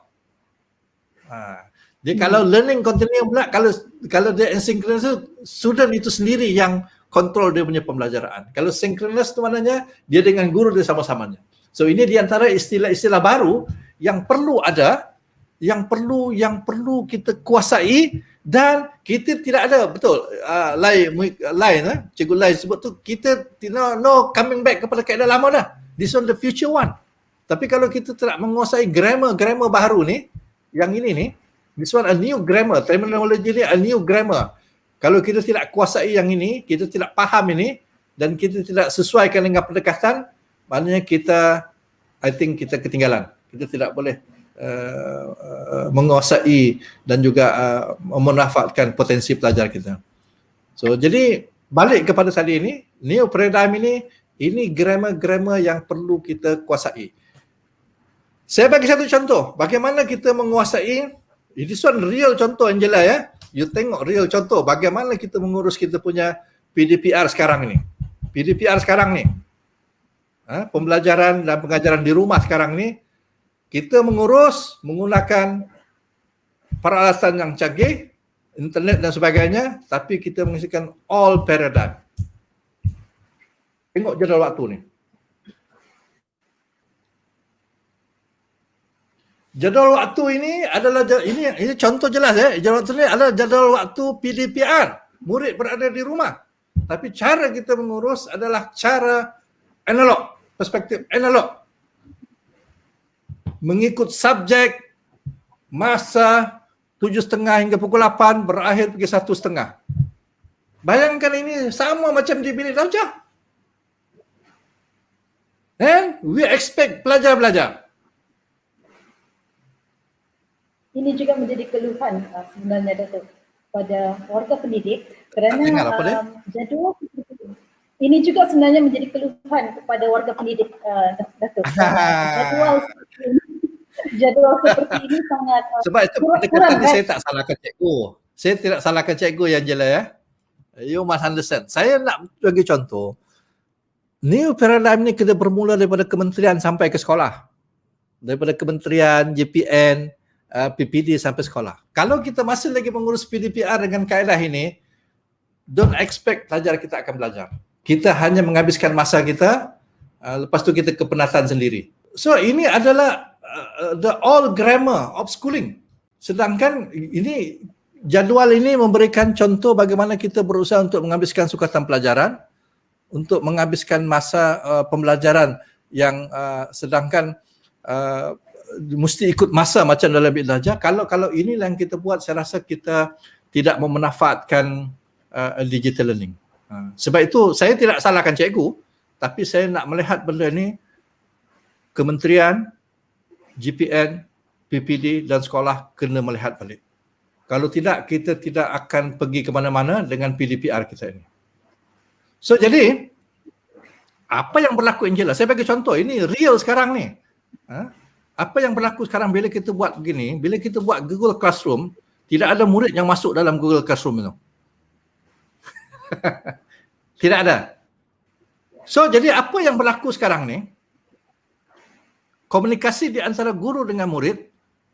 Jadi kalau learning continuum pula, kalau dia asynchronous, student itu sendiri yang kontrol dia punya pembelajaran. Kalau synchronous itu maknanya dia dengan guru dia sama-samanya. So ini di antara istilah-istilah baru yang perlu ada, yang perlu kita kuasai, dan kita tidak ada betul Cikgu Lai sebut tu, kita no coming back kepada kaedah lama dah. This one the future one. Tapi kalau kita tidak menguasai grammar baru ni, yang ini ni, this one a new grammar, terminology ni a new grammar. Kalau kita tidak kuasai yang ini, kita tidak faham ini, dan kita tidak sesuaikan dengan pendekatan, maknanya kita, I think kita ketinggalan. Kita tidak boleh menguasai dan juga memanfaatkan potensi pelajar kita. So, jadi balik kepada tadi ini, new paradigm ini grammar yang perlu kita kuasai. Saya bagi satu contoh, bagaimana kita menguasai, this one real contoh Angela ya. You tengok real contoh bagaimana kita mengurus kita punya PDPR sekarang ini. PDPR sekarang ni. Pembelajaran dan pengajaran di rumah sekarang ni, kita mengurus menggunakan peralatan yang canggih, internet dan sebagainya, tapi kita mengisikan all paradigm. Tengok jadual waktu ni. Jadual waktu ini adalah ini contoh jelas ya. Jadual waktu ini adalah jadual waktu PDPR. Murid berada di rumah. Tapi cara kita mengurus adalah cara analog, perspektif analog. Mengikut subjek, masa 7.30 hingga pukul 8, berakhir pukul 1.30. Bayangkan ini sama macam di bilik darjah. And we expect pelajar belajar. Ini juga menjadi keluhan sebenarnya Datuk pada warga pendidik kerana jadual ini juga sebenarnya menjadi keluhan kepada warga pendidik Datuk. Jadual seperti ini sangat sebab itu pendekatan ni saya tak salahkan cikgu. Saya tidak salahkan cikgu yang jelas ya. You must understand. Saya nak bagi contoh. New paradigm ni kena bermula daripada kementerian sampai ke sekolah. Daripada kementerian, JPN, PPD sampai sekolah. Kalau kita masih lagi mengurus PDPR dengan kaedah ini, don't expect pelajar kita akan belajar. Kita hanya menghabiskan masa kita, lepas tu kita kepenatan sendiri. So ini adalah the all grammar of schooling. Sedangkan ini jadual ini memberikan contoh bagaimana kita berusaha untuk menghabiskan sukatan pelajaran, untuk menghabiskan masa pembelajaran yang sedangkan mesti ikut masa macam dalam bilik darjah. Kalau inilah yang kita buat, saya rasa kita tidak memanfaatkan digital learning. Sebab itu saya tidak salahkan cikgu, tapi saya nak melihat benda ni kementerian, JPN, PPD dan sekolah kena melihat balik. Kalau tidak, kita tidak akan pergi ke mana-mana dengan PDPR kita ini. So jadi, apa yang berlaku Angela? Saya bagi contoh, ini real sekarang ni. Apa yang berlaku sekarang bila kita buat begini, bila kita buat Google Classroom, tidak ada murid yang masuk dalam Google Classroom itu. Tidak ada. So, jadi apa yang berlaku sekarang ni, komunikasi di antara guru dengan murid,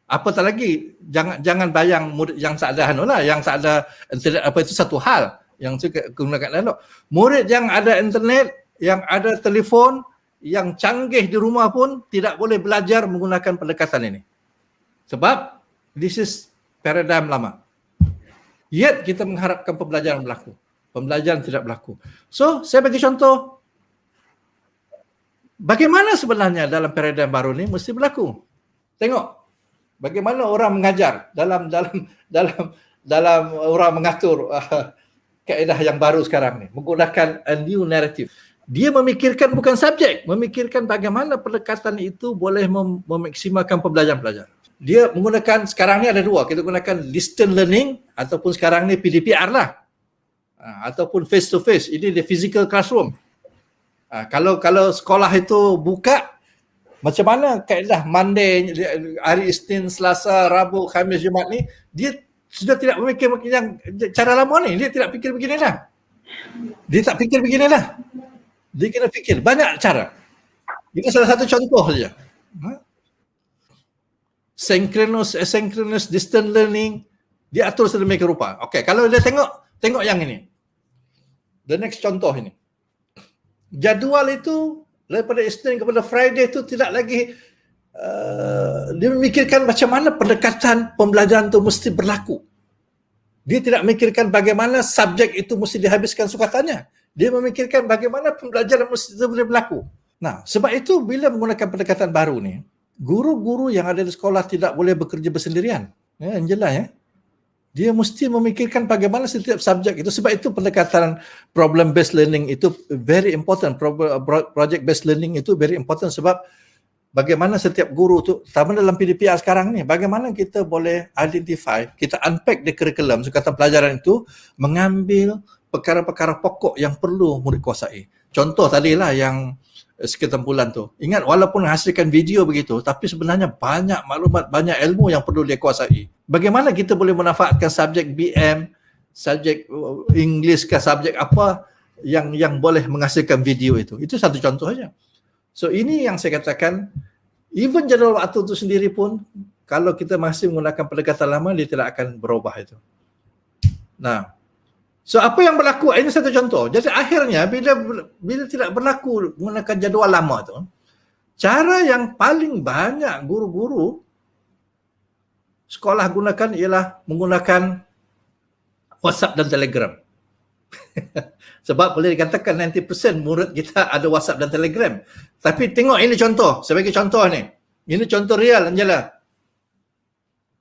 apatah lagi, jangan bayang murid yang tak ada yang tak ada internet, apa itu satu hal yang gunakan analog. Murid yang ada internet, yang ada telefon, yang canggih di rumah pun tidak boleh belajar menggunakan pendekatan ini. Sebab this is paradigm lama. Yet kita mengharapkan pembelajaran berlaku. Pembelajaran tidak berlaku. So, saya bagi contoh. Bagaimana sebenarnya dalam paradigm baru ni mesti berlaku. Tengok. Bagaimana orang mengajar dalam orang mengatur kaedah yang baru sekarang ni, menggunakan a new narrative. Dia memikirkan bukan subjek, memikirkan bagaimana pendekatan itu boleh memaksimalkan pembelajaran pelajar. Dia menggunakan, sekarang ni ada dua, kita gunakan distance learning ataupun sekarang ni PDPR lah. Ataupun face to face, ini the physical classroom. Kalau sekolah itu buka, macam mana kaedah Monday, hari Isnin, Selasa, Rabu, Khamis, Jumaat ni, dia sudah tidak memikir yang cara lama ni, dia tidak fikir beginilah. Dia tak fikir beginilah. Dia kena fikir banyak cara. Ini salah satu contoh saja. Synchronous, asynchronous, distant learning, dia atur sedemikian rupa. Okey, kalau dia tengok yang ini. the next contoh ini. Jadual itu daripada Isnin kepada Friday itu tidak lagi dia memikirkan macam mana pendekatan pembelajaran itu mesti berlaku. Dia tidak memikirkan bagaimana subjek itu mesti dihabiskan sukatannya. Dia memikirkan bagaimana pembelajaran mesti boleh berlaku. Nah, sebab itu bila menggunakan pendekatan baru ni, guru-guru yang ada di sekolah tidak boleh bekerja bersendirian. Ya, jelas ya. Dia mesti memikirkan bagaimana setiap subjek itu. Sebab itu pendekatan problem based learning itu very important. Project based learning itu very important sebab bagaimana setiap guru tu, terutama dalam PDPR sekarang ni, bagaimana kita boleh identify, kita unpack di kurikulum sukatan pelajaran itu, mengambil perkara-perkara pokok yang perlu murid kuasai. Contoh tadilah yang sekitar bulan tu. Ingat, walaupun hasilkan video begitu, tapi sebenarnya banyak maklumat, banyak ilmu yang perlu dia kuasai. Bagaimana kita boleh memanfaatkan subjek BM, subjek English ke subjek apa yang boleh menghasilkan video itu. Itu satu contoh saja. So ini yang saya katakan, even jadual waktu itu sendiri pun, kalau kita masih menggunakan pendekatan lama, dia tidak akan berubah itu. Nah, so apa yang berlaku? Ini satu contoh. Jadi akhirnya bila tidak berlaku menggunakan jadual lama tu, cara yang paling banyak guru-guru sekolah gunakan ialah menggunakan WhatsApp dan Telegram. Sebab boleh dikatakan 90% murid kita ada WhatsApp dan Telegram. Tapi tengok ini contoh, sebagai contoh ni. Ini contoh real Angela.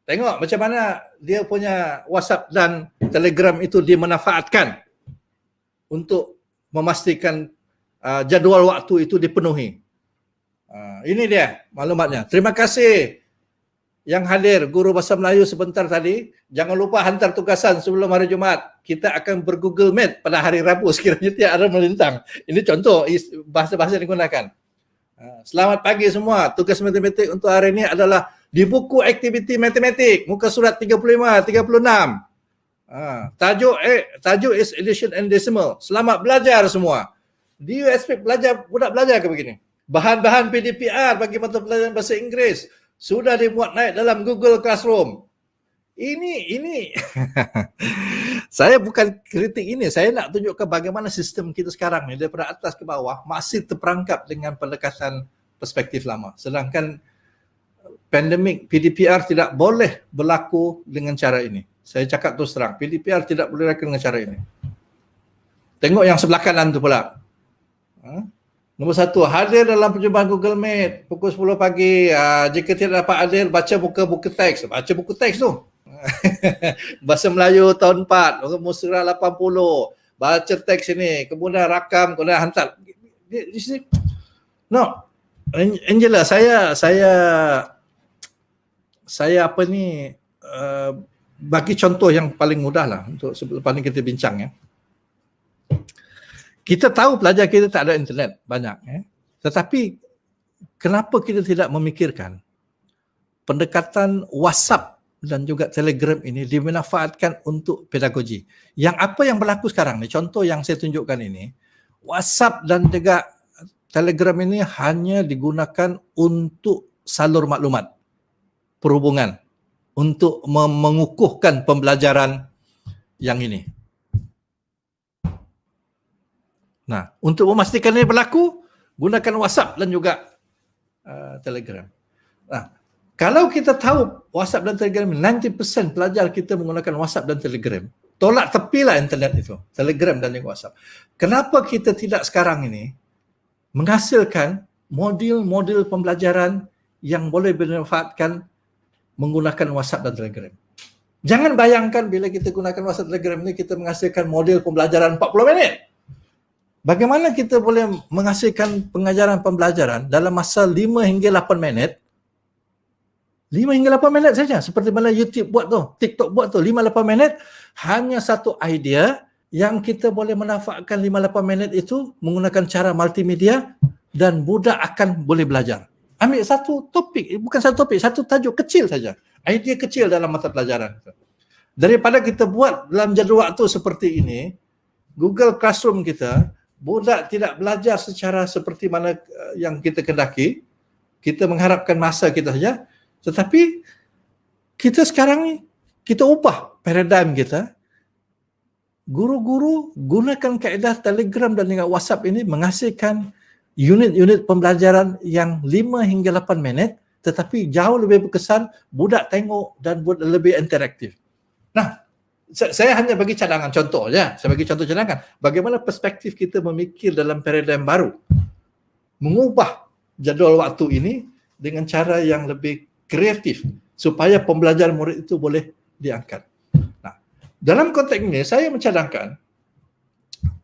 Tengok macam mana dia punya WhatsApp dan Telegram itu dimanfaatkan untuk memastikan jadual waktu itu dipenuhi. Ini dia maklumatnya. Terima kasih yang hadir, guru bahasa Melayu sebentar tadi. Jangan lupa hantar tugasan sebelum hari Jumaat. Kita akan ber-Google Meet pada hari Rabu sekiranya tiada ada melintang. Ini contoh bahasa-bahasa yang digunakan. Selamat pagi semua. Tugas matematik untuk hari ini adalah di buku aktiviti matematik, muka surat 35, 36. Tajuk is addition and decimal. Selamat belajar semua. Do you expect budak belajar ke begini? Bahan-bahan PDPR bagi mata pelajaran bahasa Inggeris sudah dimuat naik dalam Google Classroom. Ini saya bukan kritik ini, saya nak tunjukkan bagaimana sistem kita sekarang ni daripada atas ke bawah masih terperangkap dengan pendekatan perspektif lama. Sedangkan pandemik PDPR tidak boleh berlaku dengan cara ini. Saya cakap terus terang, PDPR tidak boleh berlaku dengan cara ini. Tengok yang sebelah kanan tu pula. Nombor 1, hadir dalam perjumpaan Google Meet pukul 10 pagi. Jika tidak dapat hadir, baca buku teks. Baca buku teks tu. Bahasa Melayu tahun 4, rumus surah 80. Baca teks ini, kemudian rakam, kemudian hantar. No. Angela, saya apa ni bagi contoh yang paling mudah lah untuk lepas ni kita bincang ya. Kita tahu pelajar kita tak ada internet banyak ya. Tetapi kenapa kita tidak memikirkan pendekatan WhatsApp dan juga Telegram ini dimanfaatkan untuk pedagogi. Yang apa yang berlaku sekarang ni, contoh yang saya tunjukkan ini, WhatsApp dan juga Telegram ini hanya digunakan untuk salur maklumat perhubungan, untuk mengukuhkan pembelajaran yang ini. Nah, untuk memastikan ini berlaku, gunakan WhatsApp dan juga Telegram. Nah, kalau kita tahu WhatsApp dan Telegram, 90% pelajar kita menggunakan WhatsApp dan Telegram. Tolak tepilah internet itu, Telegram dan juga WhatsApp. Kenapa kita tidak sekarang ini menghasilkan modul-modul pembelajaran yang boleh dimanfaatkan menggunakan WhatsApp dan Telegram? Jangan bayangkan bila kita gunakan WhatsApp dan Telegram ini kita menghasilkan modul pembelajaran 40 minit. Bagaimana kita boleh menghasilkan pengajaran pembelajaran dalam masa 5 hingga 8 minit? 5 hingga 8 minit saja. Seperti mana YouTube buat tu, TikTok buat tu, 5-8 minit. Hanya satu idea yang kita boleh manfaatkan 5-8 minit itu menggunakan cara multimedia dan budak akan boleh belajar. Ambil satu topik, bukan satu topik, satu tajuk kecil saja. Idea kecil dalam mata pelajaran. Daripada kita buat dalam jadual waktu seperti ini, Google Classroom kita, budak tidak belajar secara seperti mana yang kita kendaki. Kita mengharapkan masa kita saja. Tetapi kita sekarang ni, kita ubah paradigm kita. guru-guru gunakan kaedah Telegram dan dengan WhatsApp ini menghasilkan unit-unit pembelajaran yang 5 hingga 8 minit tetapi jauh lebih berkesan, budak tengok dan lebih interaktif. Nah, saya hanya bagi cadangan contoh ya. Saya bagi contoh cadangan. Bagaimana perspektif kita memikir dalam paradigm baru. Mengubah jadual waktu ini dengan cara yang lebih kreatif supaya pembelajaran murid itu boleh diangkat. Nah, dalam konteks ini saya mencadangkan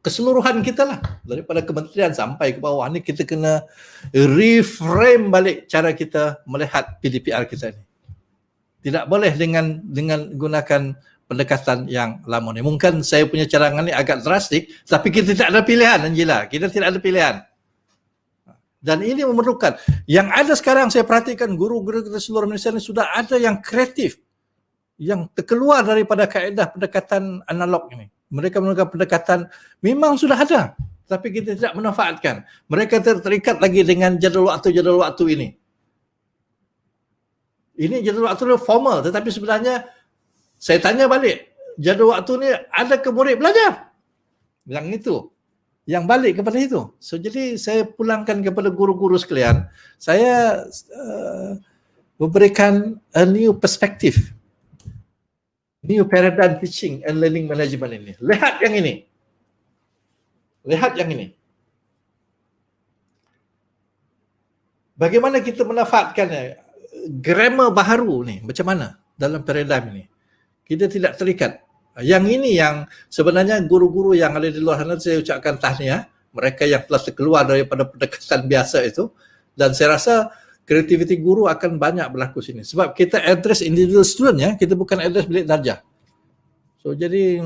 keseluruhan kita lah, daripada kementerian sampai ke bawah ni kita kena reframe balik cara kita melihat PDPR kita ni. Tidak boleh dengan gunakan pendekatan yang lama ni. Mungkin saya punya cadangan ni agak drastik, tapi kita tidak ada pilihan, Angela. Kita tidak ada pilihan. Dan ini memerlukan. Yang ada sekarang saya perhatikan guru-guru kita seluruh Malaysia ni sudah ada yang kreatif, yang terkeluar daripada kaedah pendekatan analog ini. Mereka menggunakan pendekatan memang sudah ada, tapi kita tidak memanfaatkan. Mereka terikat lagi dengan jadual waktu ini. Ini jadual waktu formal, tetapi sebenarnya saya tanya balik, jadual waktu ni ada ke murid belajar? Yang itu, yang balik kepada itu. So jadi saya pulangkan kepada guru-guru sekalian, saya memberikan a new perspective. New paradigm teaching and learning management ini. Lihat yang ini. Lihat yang ini. Bagaimana kita memanfaatkan grammar baharu ni? Macam mana dalam paradigm ini? Kita tidak terikat. Yang ini yang sebenarnya guru-guru yang ada di luar sana saya ucapkan tahniah. Mereka yang telah terkeluar daripada pendekatan biasa itu. Dan saya rasa kreativiti guru akan banyak berlaku sini. Sebab kita address individual student ya, kita bukan address bilik darjah. So jadi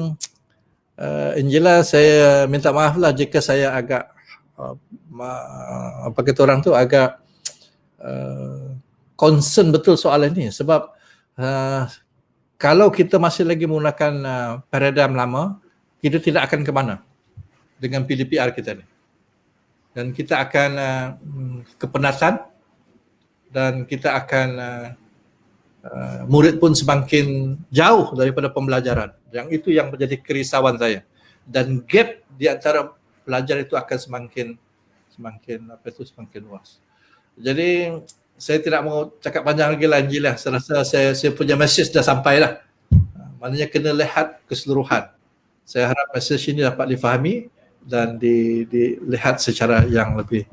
Angela, saya minta maaf lah jika saya agak apa kata orang tu agak concern betul soalan ini. Sebab kalau kita masih lagi menggunakan paradigm lama, kita tidak akan ke mana dengan PDPR kita ni. Dan kita akan kepenatan dan kita akan murid pun semakin jauh daripada pembelajaran. Yang itu yang menjadi kerisauan saya. Dan gap di antara pelajar itu akan semakin luas. Jadi saya tidak mau cakap panjang lagi lah Angela. Saya rasa saya punya message dah sampai lah. Maknanya kena lihat keseluruhan. Saya harap message ini dapat difahami dan dilihat secara yang lebih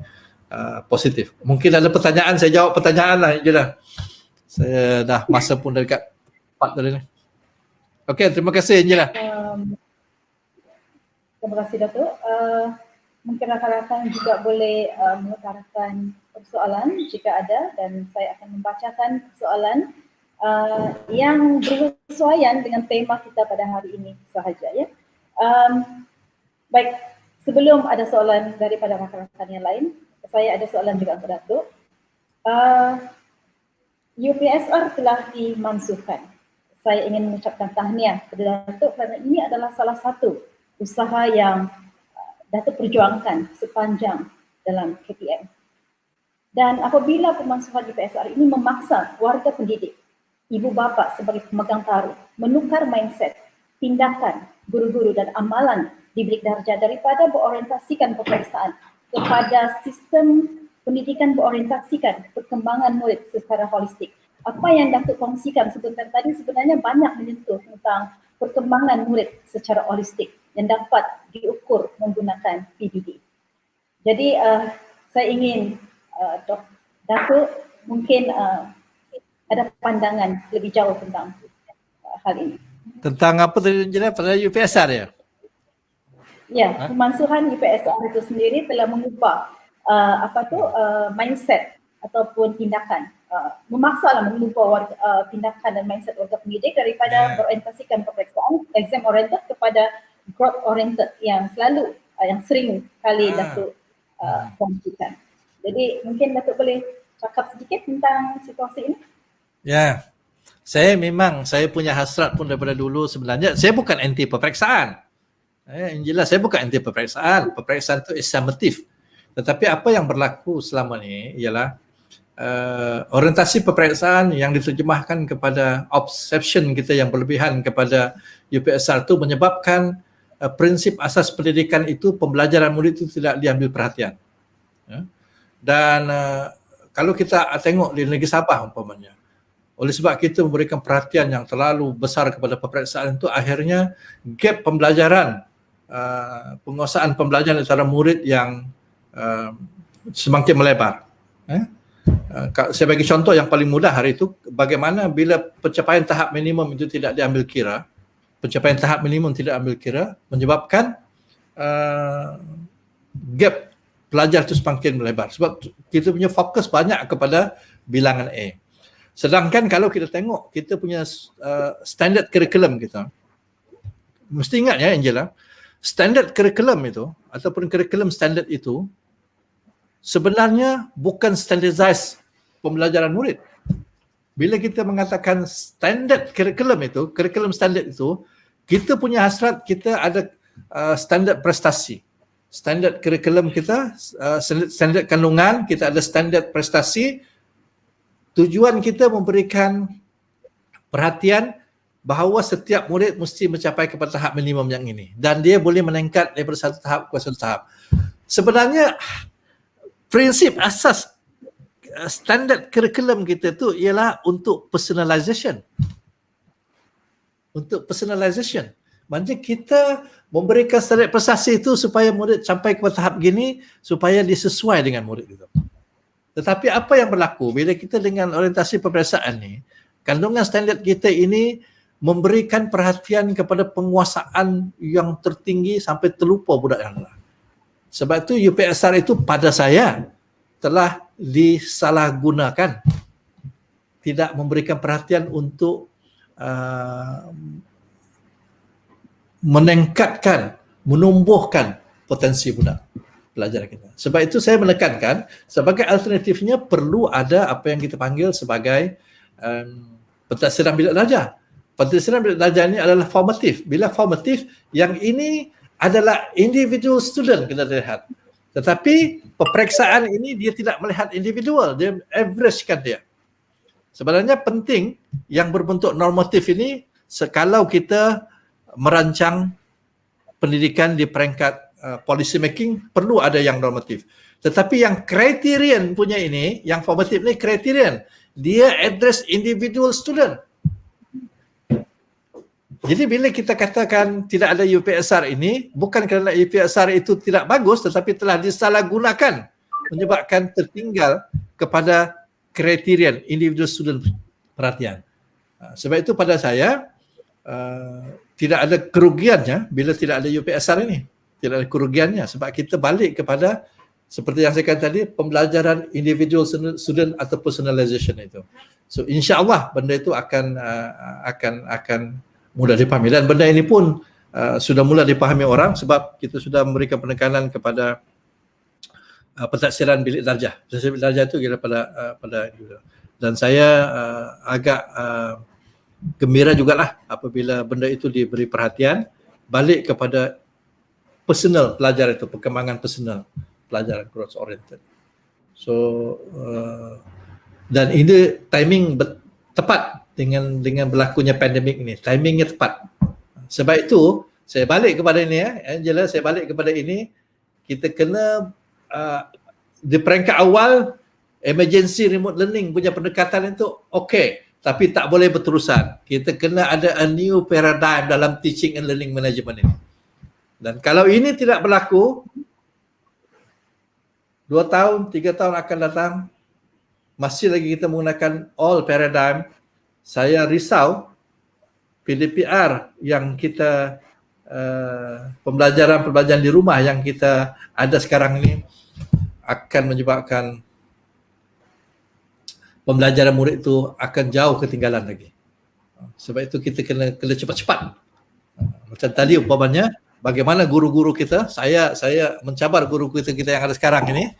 positif. Mungkin ada pertanyaan, saya jawab pertanyaan lah je dah. Saya dah masa pun dah dekat 4 tadi ni. Okey, terima kasih Angela. Terima kasih Datuk. Mungkin rakan-rakan juga boleh mengutarakan persoalan jika ada dan saya akan membacakan persoalan yang bersesuaian dengan tema kita pada hari ini sahaja ya. Baik, sebelum ada soalan daripada rakan-rakan yang lain, saya ada soalan juga untuk Datuk. UPSR telah dimansuhkan. Saya ingin mengucapkan tahniah kepada Datuk kerana ini adalah salah satu usaha yang Datuk perjuangkan sepanjang dalam KPM. Dan apabila pemansuhan UPSR ini memaksa warga pendidik, ibu bapa sebagai pemegang taruh menukar mindset, tindakan, guru-guru dan amalan di bilik darjah daripada berorientasikan peperiksaan kepada sistem pendidikan berorientasikan perkembangan murid secara holistik. Apa yang Datuk kongsikan sebentar tadi sebenarnya banyak menyentuh tentang perkembangan murid secara holistik yang dapat diukur menggunakan PBD. Jadi saya ingin Datuk mungkin ada pandangan lebih jauh tentang hal ini. Tentang apa tadi Angela? Pada UPSR ya? Ya, pemansuhan UPSR itu sendiri telah mengubah mindset ataupun tindakan, memaksalah mengubah tindakan dan mindset warga pendidik daripada berorientasikan peperiksaan exam oriented kepada growth oriented yang selalu yang sering kali Datuk kongsikan. Jadi mungkin Datuk boleh cakap sedikit tentang situasi ini? Ya, saya punya hasrat pun daripada dulu sebenarnya. Saya bukan anti peperiksaan. Angela, saya bukan anti peperiksaan. Peperiksaan itu is summative. Tetapi apa yang berlaku selama ni ialah orientasi peperiksaan yang diterjemahkan kepada obsession kita yang berlebihan kepada UPSR itu menyebabkan prinsip asas pendidikan itu, pembelajaran murid itu tidak diambil perhatian. Ya. Dan kalau kita tengok di negeri Sabah umpamanya, oleh sebab kita memberikan perhatian yang terlalu besar kepada peperiksaan itu, akhirnya gap pembelajaran, penguasaan pembelajaran antara murid yang semakin melebar. Saya bagi contoh yang paling mudah hari itu, bagaimana bila pencapaian tahap minimum itu tidak diambil kira, pencapaian tahap minimum tidak ambil kira, menyebabkan gap pelajar itu semakin melebar. Sebab kita punya fokus banyak kepada bilangan A. Sedangkan kalau kita tengok, kita punya standard curriculum kita, mesti ingat ya Angela, standard curriculum itu, ataupun curriculum standard itu, sebenarnya bukan standardized pembelajaran murid. Bila kita mengatakan standard curriculum standard itu, kita punya hasrat, kita ada standard prestasi. Standard curriculum kita, standard kandungan, kita ada standard prestasi. Tujuan kita memberikan perhatian bahawa setiap murid mesti mencapai kepada tahap minimum yang ini. Dan dia boleh meningkat daripada satu tahap ke satu tahap. Sebenarnya, prinsip asas standard curriculum kita tu ialah untuk personalization. Untuk personalization. Maksudnya kita memberikan standard prestasi itu supaya murid sampai ke tahap gini, supaya dia sesuai dengan murid itu. Tetapi apa yang berlaku bila kita dengan orientasi peperiksaan ni, kandungan standard kita ini memberikan perhatian kepada penguasaan yang tertinggi sampai terlupa budak yang lain. Sebab itu UPSR itu pada saya telah disalahgunakan, tidak memberikan perhatian untuk meningkatkan, menumbuhkan potensi budak pelajar kita. Sebab itu saya menekankan sebagai alternatifnya perlu ada apa yang kita panggil sebagai pentadbiran bilik darjah. Pentadbiran bilik darjah ini adalah formatif. Bila formatif, yang ini adalah individual student kita lihat. Tetapi peperiksaan ini dia tidak melihat individual, dia averagekan dia. Sebenarnya penting yang berbentuk normatif ini, kalau kita merancang pendidikan di peringkat policy making, perlu ada yang normatif. Tetapi yang criterion punya ini, yang formatif ni criterion, dia address individual student. Jadi bila kita katakan tidak ada UPSR ini, bukan kerana UPSR itu tidak bagus, tetapi telah disalahgunakan, menyebabkan tertinggal kepada criterion individual student perhatian. Sebab itu pada saya, tidak ada kerugiannya bila tidak ada UPSR ini. Tidak ada kerugiannya sebab kita balik kepada seperti yang saya katakan tadi, pembelajaran individual student atau personalization itu. So insya-Allah benda itu akan mudah dipahami, dan benda ini pun sudah mula dipahami orang sebab kita sudah memberikan penekanan kepada pentadbiran bilik darjah. Pentadbiran bilik darjah itu kira pada dan saya agak gembira jugalah apabila benda itu diberi perhatian balik kepada personal pelajar itu, perkembangan personal pelajaran growth oriented. So dan ini timing tepat dengan berlakunya pandemik ini. Timingnya tepat. Sebab itu saya balik kepada ini Angela, saya balik kepada ini, kita kena di peringkat awal emergency remote learning punya pendekatan itu okey, tapi tak boleh berterusan. Kita kena ada a new paradigm dalam teaching and learning management ini. Dan kalau ini tidak berlaku, 2 tahun, 3 tahun akan datang, masih lagi kita menggunakan old paradigm, saya risau PDPR yang kita, pembelajaran di rumah yang kita ada sekarang ini akan menyebabkan pembelajaran murid itu akan jauh ketinggalan lagi. Sebab itu kita kena cepat-cepat. Macam tadi umpamanya, bagaimana guru-guru kita, saya mencabar guru kita yang ada sekarang ini.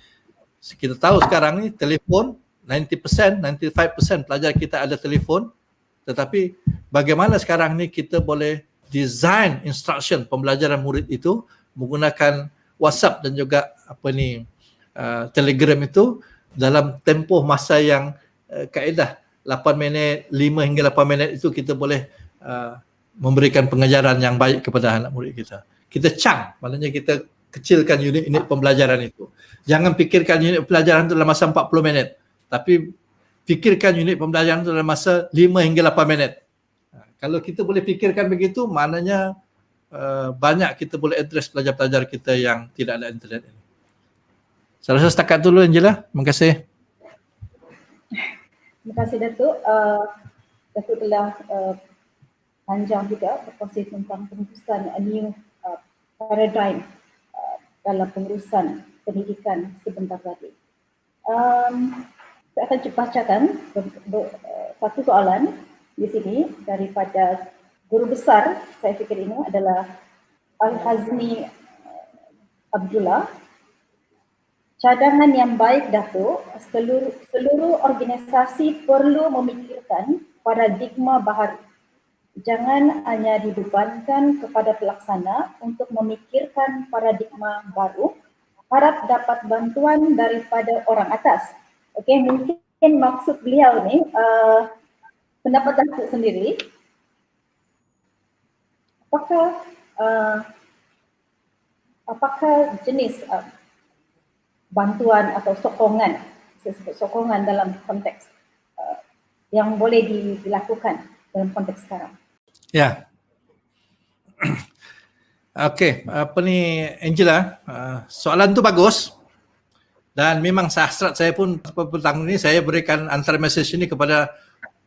Kita tahu sekarang ni telefon 90%, 95% pelajar kita ada telefon, tetapi bagaimana sekarang ni kita boleh design instruction pembelajaran murid itu menggunakan WhatsApp dan juga Telegram itu dalam tempoh masa yang kaedah 8 minit, 5 hingga 8 minit itu kita boleh memberikan pengajaran yang baik kepada anak murid kita. kita chunk, maknanya kita kecilkan unit-unit pembelajaran itu. Jangan fikirkan unit pembelajaran itu dalam masa 40 minit, tapi fikirkan unit pembelajaran itu dalam masa 5 hingga 8 minit. Kalau kita boleh fikirkan begitu, maknanya banyak kita boleh address pelajar-pelajar kita yang tidak ada internet ini. Saya rasa setakat dulu Angela. Terima kasih. Terima kasih Datuk. Datuk telah panjang juga berkongsi tentang pengurusan new paradigm dalam pengurusan pendidikan sebentar tadi. Saya akan bacakan satu soalan di sini daripada guru besar, saya fikir ini adalah Al-Hazmi Abdullah. Cadangan yang baik Datuk, seluruh organisasi perlu memikirkan paradigma baharu. Jangan hanya dibebankan kepada pelaksana untuk memikirkan paradigma baru, harap dapat bantuan daripada orang atas. Okey, mungkin maksud beliau ni pendapat Datuk sendiri. Apakah jenis bantuan atau sokongan, saya sebut sokongan dalam konteks yang boleh dilakukan dalam konteks sekarang? Ya. Okey, apa ni Angela, soalan tu bagus dan memang hasrat saya pun petang ini saya berikan antara message ini kepada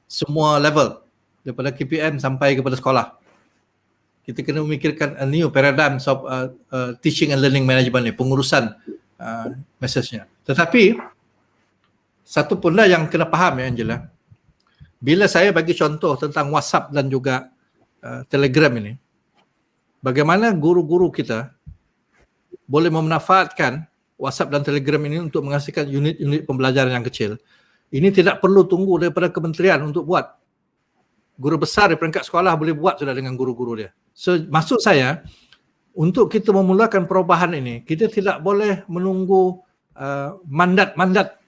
semua level daripada KPM sampai kepada sekolah. Kita kena memikirkan a new paradigm of teaching and learning management ni, pengurusan message-nya. Tetapi satu pun lah yang kena faham ya Angela, bila saya bagi contoh tentang WhatsApp dan juga Telegram ini, bagaimana guru-guru kita boleh memanfaatkan WhatsApp dan Telegram ini untuk menghasilkan unit-unit pembelajaran yang kecil. Ini tidak perlu tunggu daripada kementerian untuk buat. Guru besar di peringkat sekolah boleh buat sudah dengan guru-guru dia. So, maksud saya, untuk kita memulakan perubahan ini, kita tidak boleh menunggu mandat-mandat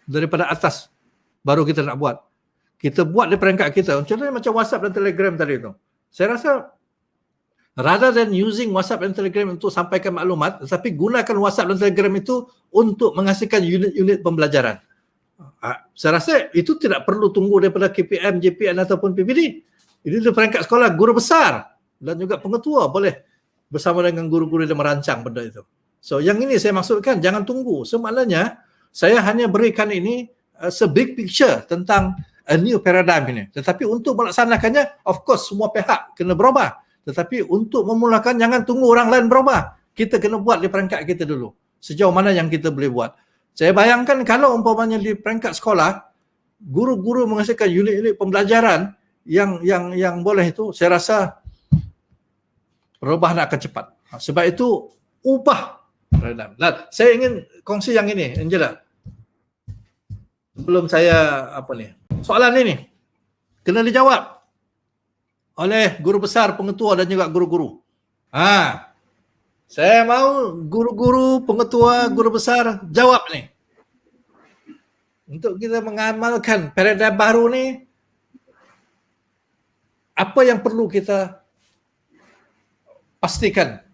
daripada atas baru kita nak buat. Kita buat di peringkat kita. Contohnya macam WhatsApp dan Telegram tadi tu. Saya rasa rather than using WhatsApp dan Telegram untuk sampaikan maklumat, tetapi gunakan WhatsApp dan Telegram itu untuk menghasilkan unit-unit pembelajaran. Saya rasa itu tidak perlu tunggu daripada KPM, JPN ataupun PPD. Ini di peringkat sekolah, guru besar dan juga pengetua boleh bersama dengan guru-guru yang merancang benda itu. So yang ini saya maksudkan, jangan tunggu. So maknanya saya hanya berikan ini big picture tentang a new paradigm ini. Tetapi untuk melaksanakannya, of course semua pihak kena berubah. Tetapi untuk memulakan, jangan tunggu orang lain berubah. Kita kena buat di peringkat kita dulu. Sejauh mana yang kita boleh buat. Saya bayangkan kalau umpamanya di peringkat sekolah, guru-guru menghasilkan unit-unit pembelajaran yang boleh itu, saya rasa perubahan akan cepat. Sebab itu, ubah paradigm. Saya ingin kongsi yang ini, Angela. Sebelum saya, soalan ini kena dijawab oleh guru besar, pengetua dan juga guru-guru. Saya mau guru-guru, pengetua, guru besar jawab ni. Untuk kita mengamalkan paradigm baru ni, apa yang perlu kita pastikan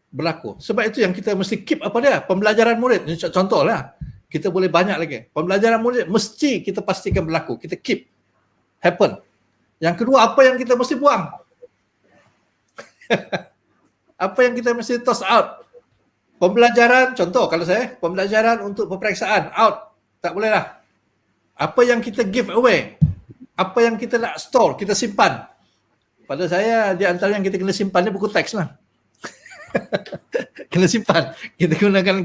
berlaku. Sebab itu yang kita mesti keep pembelajaran murid. Contohlah, kita boleh banyak lagi. Pembelajaran murid mesti kita pastikan berlaku. Kita keep happen. Yang kedua, apa yang kita mesti buang? Apa yang kita mesti toss out? Pembelajaran, contoh kalau saya, pembelajaran untuk peperiksaan, out. Tak boleh lah. Apa yang kita give away? Apa yang kita nak store, kita simpan? Pada saya, di antara yang kita kena simpan ni buku teks lah. Kena simpan. Kita gunakan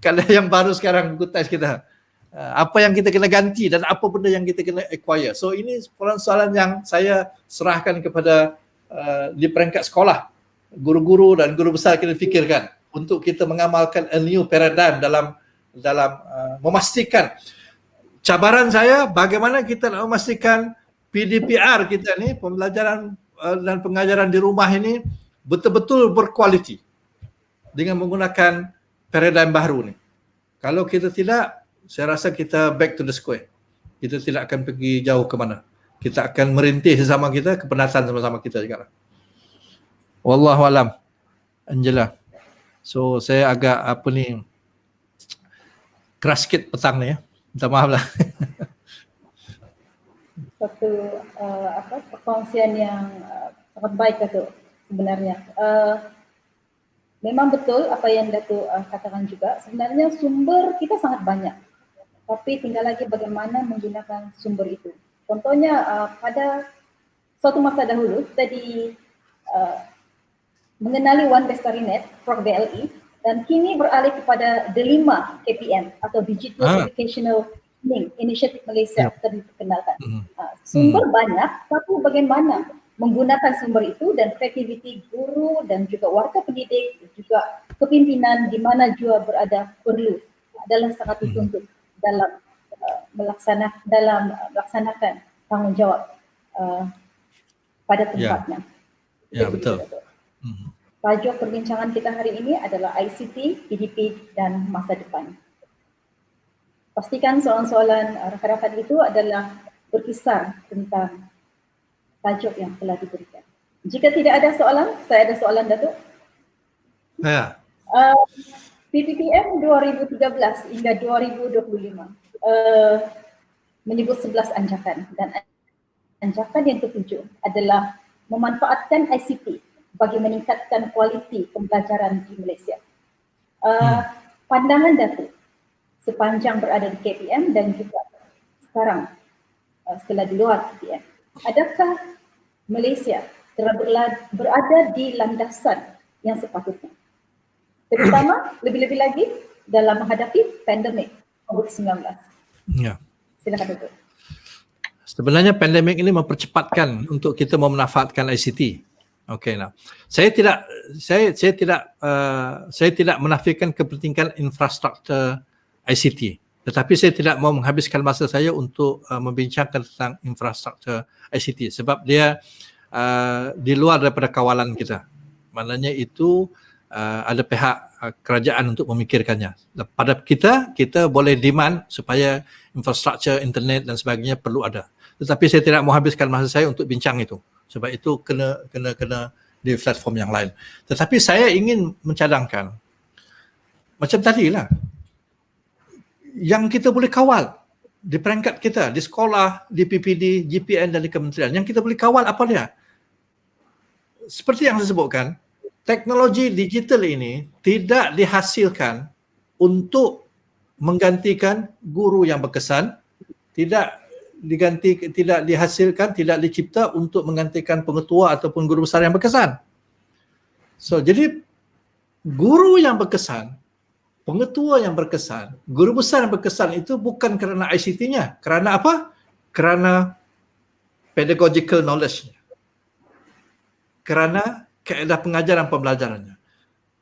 kalau yang baru sekarang buku teks kita. Apa yang kita kena ganti dan apa benda yang kita kena acquire. So ini soalan yang saya serahkan kepada di peringkat sekolah. Guru-guru dan guru besar kena fikirkan untuk kita mengamalkan a new paradigm dalam memastikan. Cabaran saya bagaimana kita nak memastikan PDPR kita ni, pembelajaran dan pengajaran di rumah ini betul-betul berkualiti dengan menggunakan paradigm baru ni. Kalau kita tidak, saya rasa kita back to the square. Kita tidak akan pergi jauh ke mana. Kita akan merintih sesama kita, kepenatan sama-sama kita juga. Wallahu alam, Angela. So saya agak keras sikit petang ni ya. Minta maaf lah. Satu perkongsian yang sangat baik Datuk sebenarnya. Memang betul apa yang Datuk katakan juga. Sebenarnya sumber kita sangat banyak. Tapi tinggal lagi bagaimana menggunakan sumber itu. Contohnya pada suatu masa dahulu kita mengenali One Bestarinet, Frog BLE, dan kini beralih kepada DELIMA KPM atau Digital Educational Learning Initiative Malaysia yang diperkenalkan. Sumber banyak, tapi bagaimana menggunakan sumber itu dan kreativiti guru dan juga warga pendidik, juga kepimpinan di mana jua berada perlu adalah sangat dituntut dalam melaksanakan tanggungjawab pada tempatnya. Ya, betul. Tajuk perbincangan kita hari ini adalah ICT, PDP dan masa depan. Pastikan soalan-soalan rakan-rakan itu adalah berkisar tentang tajuk yang telah diberikan. Jika tidak ada soalan, saya ada soalan Datuk. Ya. PPPM 2013 hingga 2025 menyebut 11 anjakan dan anjakan yang ketujuh adalah memanfaatkan ICT bagi meningkatkan kualiti pembelajaran di Malaysia. Pandangan Datuk sepanjang berada di KPM dan juga sekarang setelah di luar KPM, adakah Malaysia telah berada di landasan yang sepatutnya? Terutama lebih-lebih lagi dalam menghadapi pandemik COVID-19. Ya. Silakan Datuk. Sebenarnya pandemik ini mempercepatkan untuk kita memanfaatkan ICT. Okey, nah. Saya tidak menafikan kepentingan infrastruktur ICT. Tetapi saya tidak mau menghabiskan masa saya untuk membincangkan tentang infrastruktur ICT sebab dia di luar daripada kawalan kita. Maknanya itu ada pihak kerajaan untuk memikirkannya. Pada kita boleh demand supaya infrastruktur internet dan sebagainya perlu ada. Tetapi saya tidak mau habiskan masa saya untuk bincang itu. Sebab itu kena di platform yang lain. Tetapi saya ingin mencadangkan macam tadilah yang kita boleh kawal di peringkat kita, di sekolah, di PPD, GPN dan di kementerian. Yang kita boleh kawal apa dia? Seperti yang saya sebutkan, teknologi digital ini tidak dihasilkan untuk menggantikan guru yang berkesan, tidak dihasilkan, tidak dicipta untuk menggantikan pengetua ataupun guru besar yang berkesan. So, jadi guru yang berkesan, pengetua yang berkesan, guru besar yang berkesan itu bukan kerana ICT-nya. Kerana apa? Kerana pedagogical knowledge-nya. Kerana kaedah pengajaran pembelajarannya.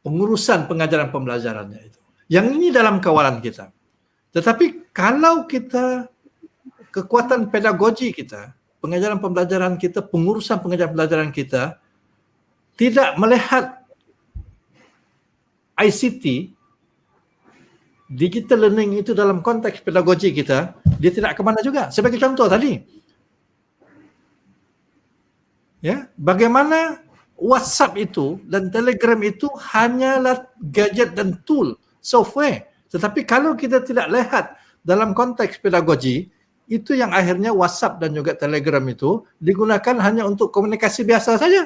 Pengurusan pengajaran pembelajarannya itu. Yang ini dalam kawalan kita. Tetapi kalau kita kekuatan pedagogi kita, pengajaran pembelajaran kita, pengurusan pengajaran pembelajaran kita tidak melihat ICT, digital learning itu dalam konteks pedagogi kita, dia tidak ke mana juga. Sebagai contoh tadi, ya, bagaimana WhatsApp itu dan Telegram itu hanyalah gadget dan tool, software. Tetapi kalau kita tidak lihat dalam konteks pedagogi, itu yang akhirnya WhatsApp dan juga Telegram itu digunakan hanya untuk komunikasi biasa saja.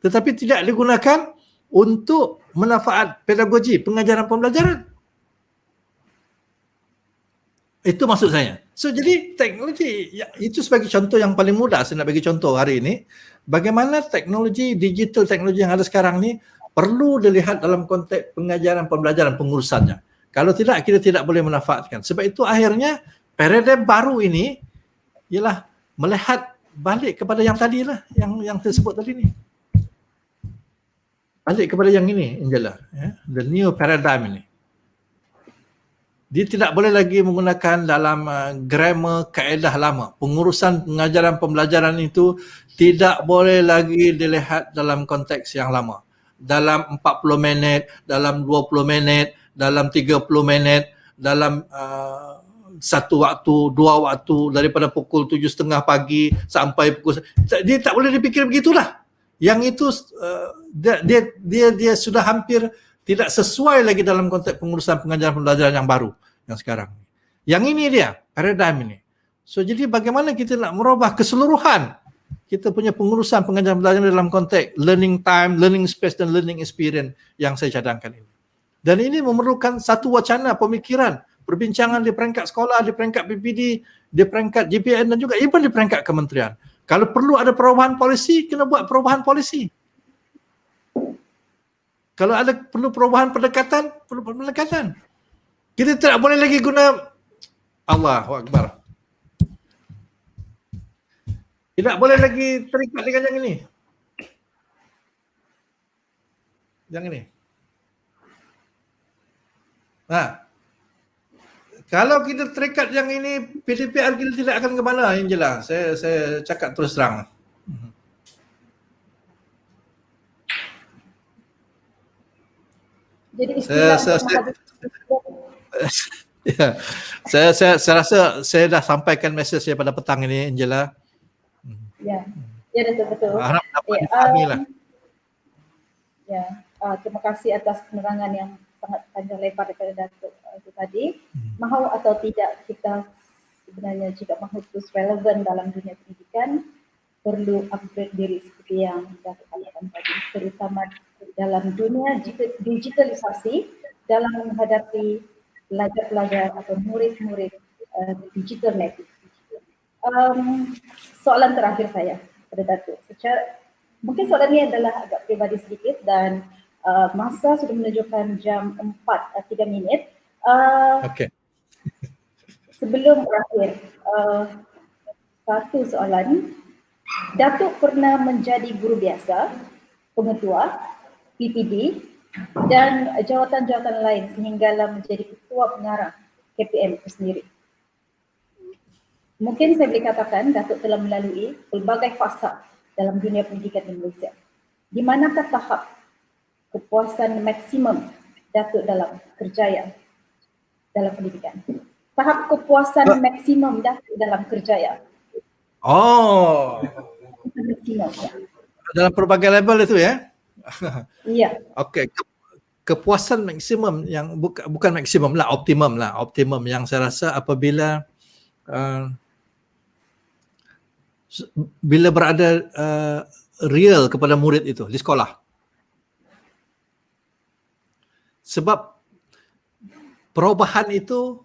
Tetapi tidak digunakan untuk manfaat pedagogi, pengajaran pembelajaran. Itu maksud saya. So, jadi teknologi, itu sebagai contoh yang paling mudah saya nak bagi contoh hari ini. Bagaimana teknologi digital, teknologi yang ada sekarang ni perlu dilihat dalam konteks pengajaran pembelajaran, pengurusannya. Kalau tidak, kita tidak boleh manfaatkan. Sebab itu akhirnya paradigm baru ini ialah melihat balik kepada yang tadi lah, yang saya sebut tadi ni. Balik kepada yang ini, Angela. Ya? The new paradigm ini. Dia tidak boleh lagi menggunakan dalam grammar kaedah lama. Pengurusan pengajaran pembelajaran itu tidak boleh lagi dilihat dalam konteks yang lama. Dalam 40 minit, dalam 20 minit, dalam 30 minit, dalam satu waktu, dua waktu, daripada pukul 7.30 pagi sampai pukul... Dia tak boleh dipikir begitulah. Yang itu dia sudah hampir tidak sesuai lagi dalam konteks pengurusan pengajaran pembelajaran yang baru yang sekarang. Yang ini dia paradigm ini. So jadi bagaimana kita nak merubah keseluruhan kita punya pengurusan pengajaran pembelajaran dalam konteks learning time, learning space dan learning experience yang saya cadangkan ini. Dan ini memerlukan satu wacana pemikiran, perbincangan di peringkat sekolah, di peringkat PPD, di peringkat JPN dan juga even di peringkat kementerian. Kalau perlu ada perubahan polisi, kena buat perubahan polisi. Kalau ada perlu perubahan pendekatan, perlu pendekatan. Kita tidak boleh lagi guna Allahu Akbar. Tidak boleh lagi terikat dengan yang ini. Yang ini. Nah, kalau kita terikat yang ini, PDPR kita tidak akan ke mana yang jelas. Saya cakap terus terang. Jadi istilah saya rasa saya dah sampaikan mesej saya pada petang ini, Angela. Ya, betul. Harap dapat difahami lah. Ya, terima kasih atas penerangan yang sangat panjang lebar daripada Datuk itu tadi. Mahu atau tidak kita sebenarnya jika mahu terus relevan dalam dunia pendidikan, perlu upgrade diri seperti yang Datuk katakan tadi, terutama dalam dunia digitalisasi dalam menghadapi pelajar-pelajar atau murid-murid digital native. Soalan terakhir saya pada Datuk. Mungkin soalan ini adalah agak pribadi sedikit dan masa sudah menunjukkan jam 4:03. Okey. Sebelum berakhir, satu soalan. Datuk pernah menjadi guru biasa, pengetua, PPD dan jawatan-jawatan lain sehinggalah menjadi ketua pengarah KPM itu sendiri. Mungkin saya boleh katakan Datuk telah melalui pelbagai fasa dalam dunia pendidikan Indonesia. Di manakah tahap kepuasan maksimum Datuk dalam kerjaya dalam pendidikan? Tahap kepuasan maksimum Datuk dalam kerjaya. Oh. Maksimum, ya. Dalam pelbagai level itu ya? Iya. Okey. Kepuasan maksimum yang bukan maksimum lah, optimum lah. Optimum yang saya rasa apabila bila berada real kepada murid itu di sekolah. Sebab perubahan itu,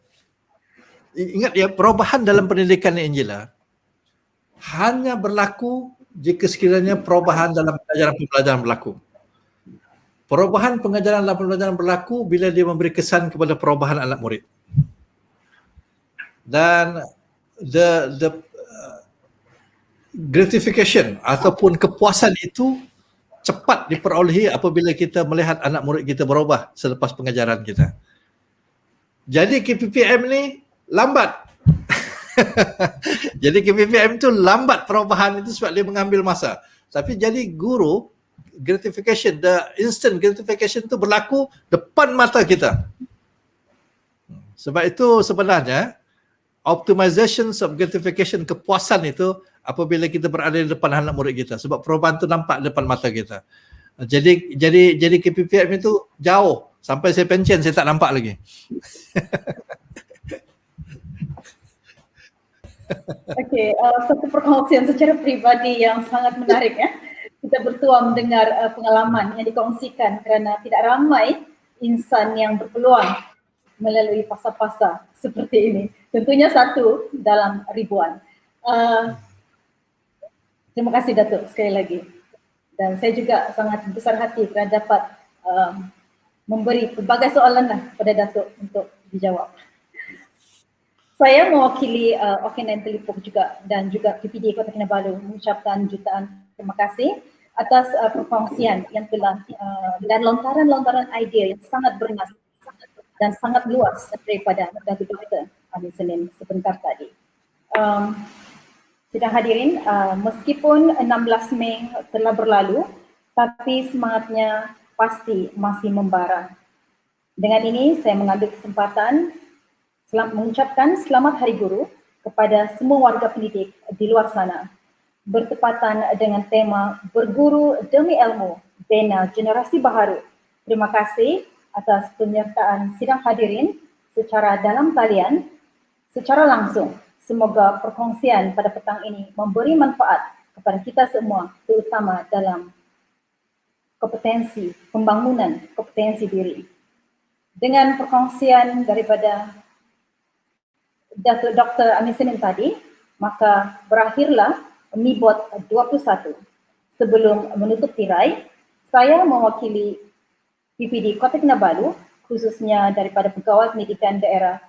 ingat ya, perubahan dalam pendidikan ni Angela hanya berlaku jika sekiranya perubahan dalam pengajaran pembelajaran berlaku. Perubahan pengajaran dalam pembelajaran berlaku bila dia memberi kesan kepada perubahan anak murid. Dan the gratification ataupun kepuasan itu cepat diperolehi apabila kita melihat anak murid kita berubah selepas pengajaran kita. Jadi KPPM ni lambat. Jadi KPPM itu lambat perubahan itu sebab dia mengambil masa. Tapi jadi guru, gratification, the instant gratification itu berlaku depan mata kita. Sebab itu sebenarnya optimization of gratification, kepuasan itu apabila kita berada di depan anak murid kita. Sebab perubahan itu nampak depan mata kita. Jadi KPPM itu jauh. Sampai saya pencen, saya tak nampak lagi. Okey, satu perkongsian secara peribadi yang sangat menarik ya. Kita bertua mendengar pengalaman yang dikongsikan kerana tidak ramai insan yang berpeluang melalui fasa-fasa seperti ini. Tentunya satu dalam ribuan. Terima kasih Datuk sekali lagi. Dan saya juga sangat besar hati kerana dapat memberi pelbagai soalan lah pada Datuk untuk dijawab. Saya mewakili Okean Telipok juga dan juga PPD Kota Kinabalu mengucapkan jutaan terima kasih atas perkongsian yang telah dan lontaran-lontaran idea yang sangat bernas dan sangat luas daripada Datuk Dr. Amin Senin sebentar tadi. Sidang hadirin, meskipun 16 Mei telah berlalu, tapi semangatnya pasti masih membara. Dengan ini saya mengambil kesempatan mengucapkan selamat Hari Guru kepada semua warga pendidik di luar sana bertepatan dengan tema Berguru Demi Ilmu, Bina Generasi Baharu. Terima kasih atas penyertaan sidang hadirin secara dalam talian, secara langsung. Semoga perkongsian pada petang ini memberi manfaat kepada kita semua, terutama dalam kompetensi, pembangunan kompetensi diri. Dengan perkongsian daripada Datuk Dr. Amin Senin tadi, maka berakhirlah MIBOT 21. Sebelum menutup tirai, saya mewakili PPD Kota Kinabalu, khususnya daripada Pegawai Pendidikan Daerah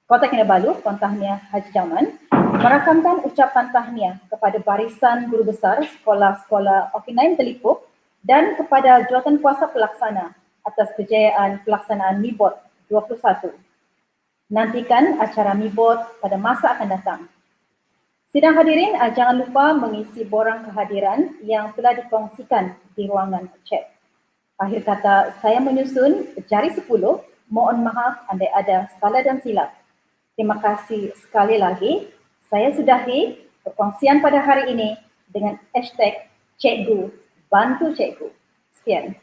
Kota Kinabalu, Tuan Tahniah Haji Jaman, merakamkan ucapan tahniah kepada barisan guru besar sekolah-sekolah Oki9 Telipuk dan kepada Jawatankuasa Pelaksana atas kejayaan pelaksanaan MIBOT 21. Nantikan acara MIBOT pada masa akan datang. Sidang hadirin, jangan lupa mengisi borang kehadiran yang telah dikongsikan di ruangan chat. Akhir kata, saya menyusun jari 10, mohon maaf andai ada salah dan silap. Terima kasih sekali lagi. Saya sudahi perkongsian pada hari ini dengan hashtag Cikgu Bantu Cikgu. Sekian.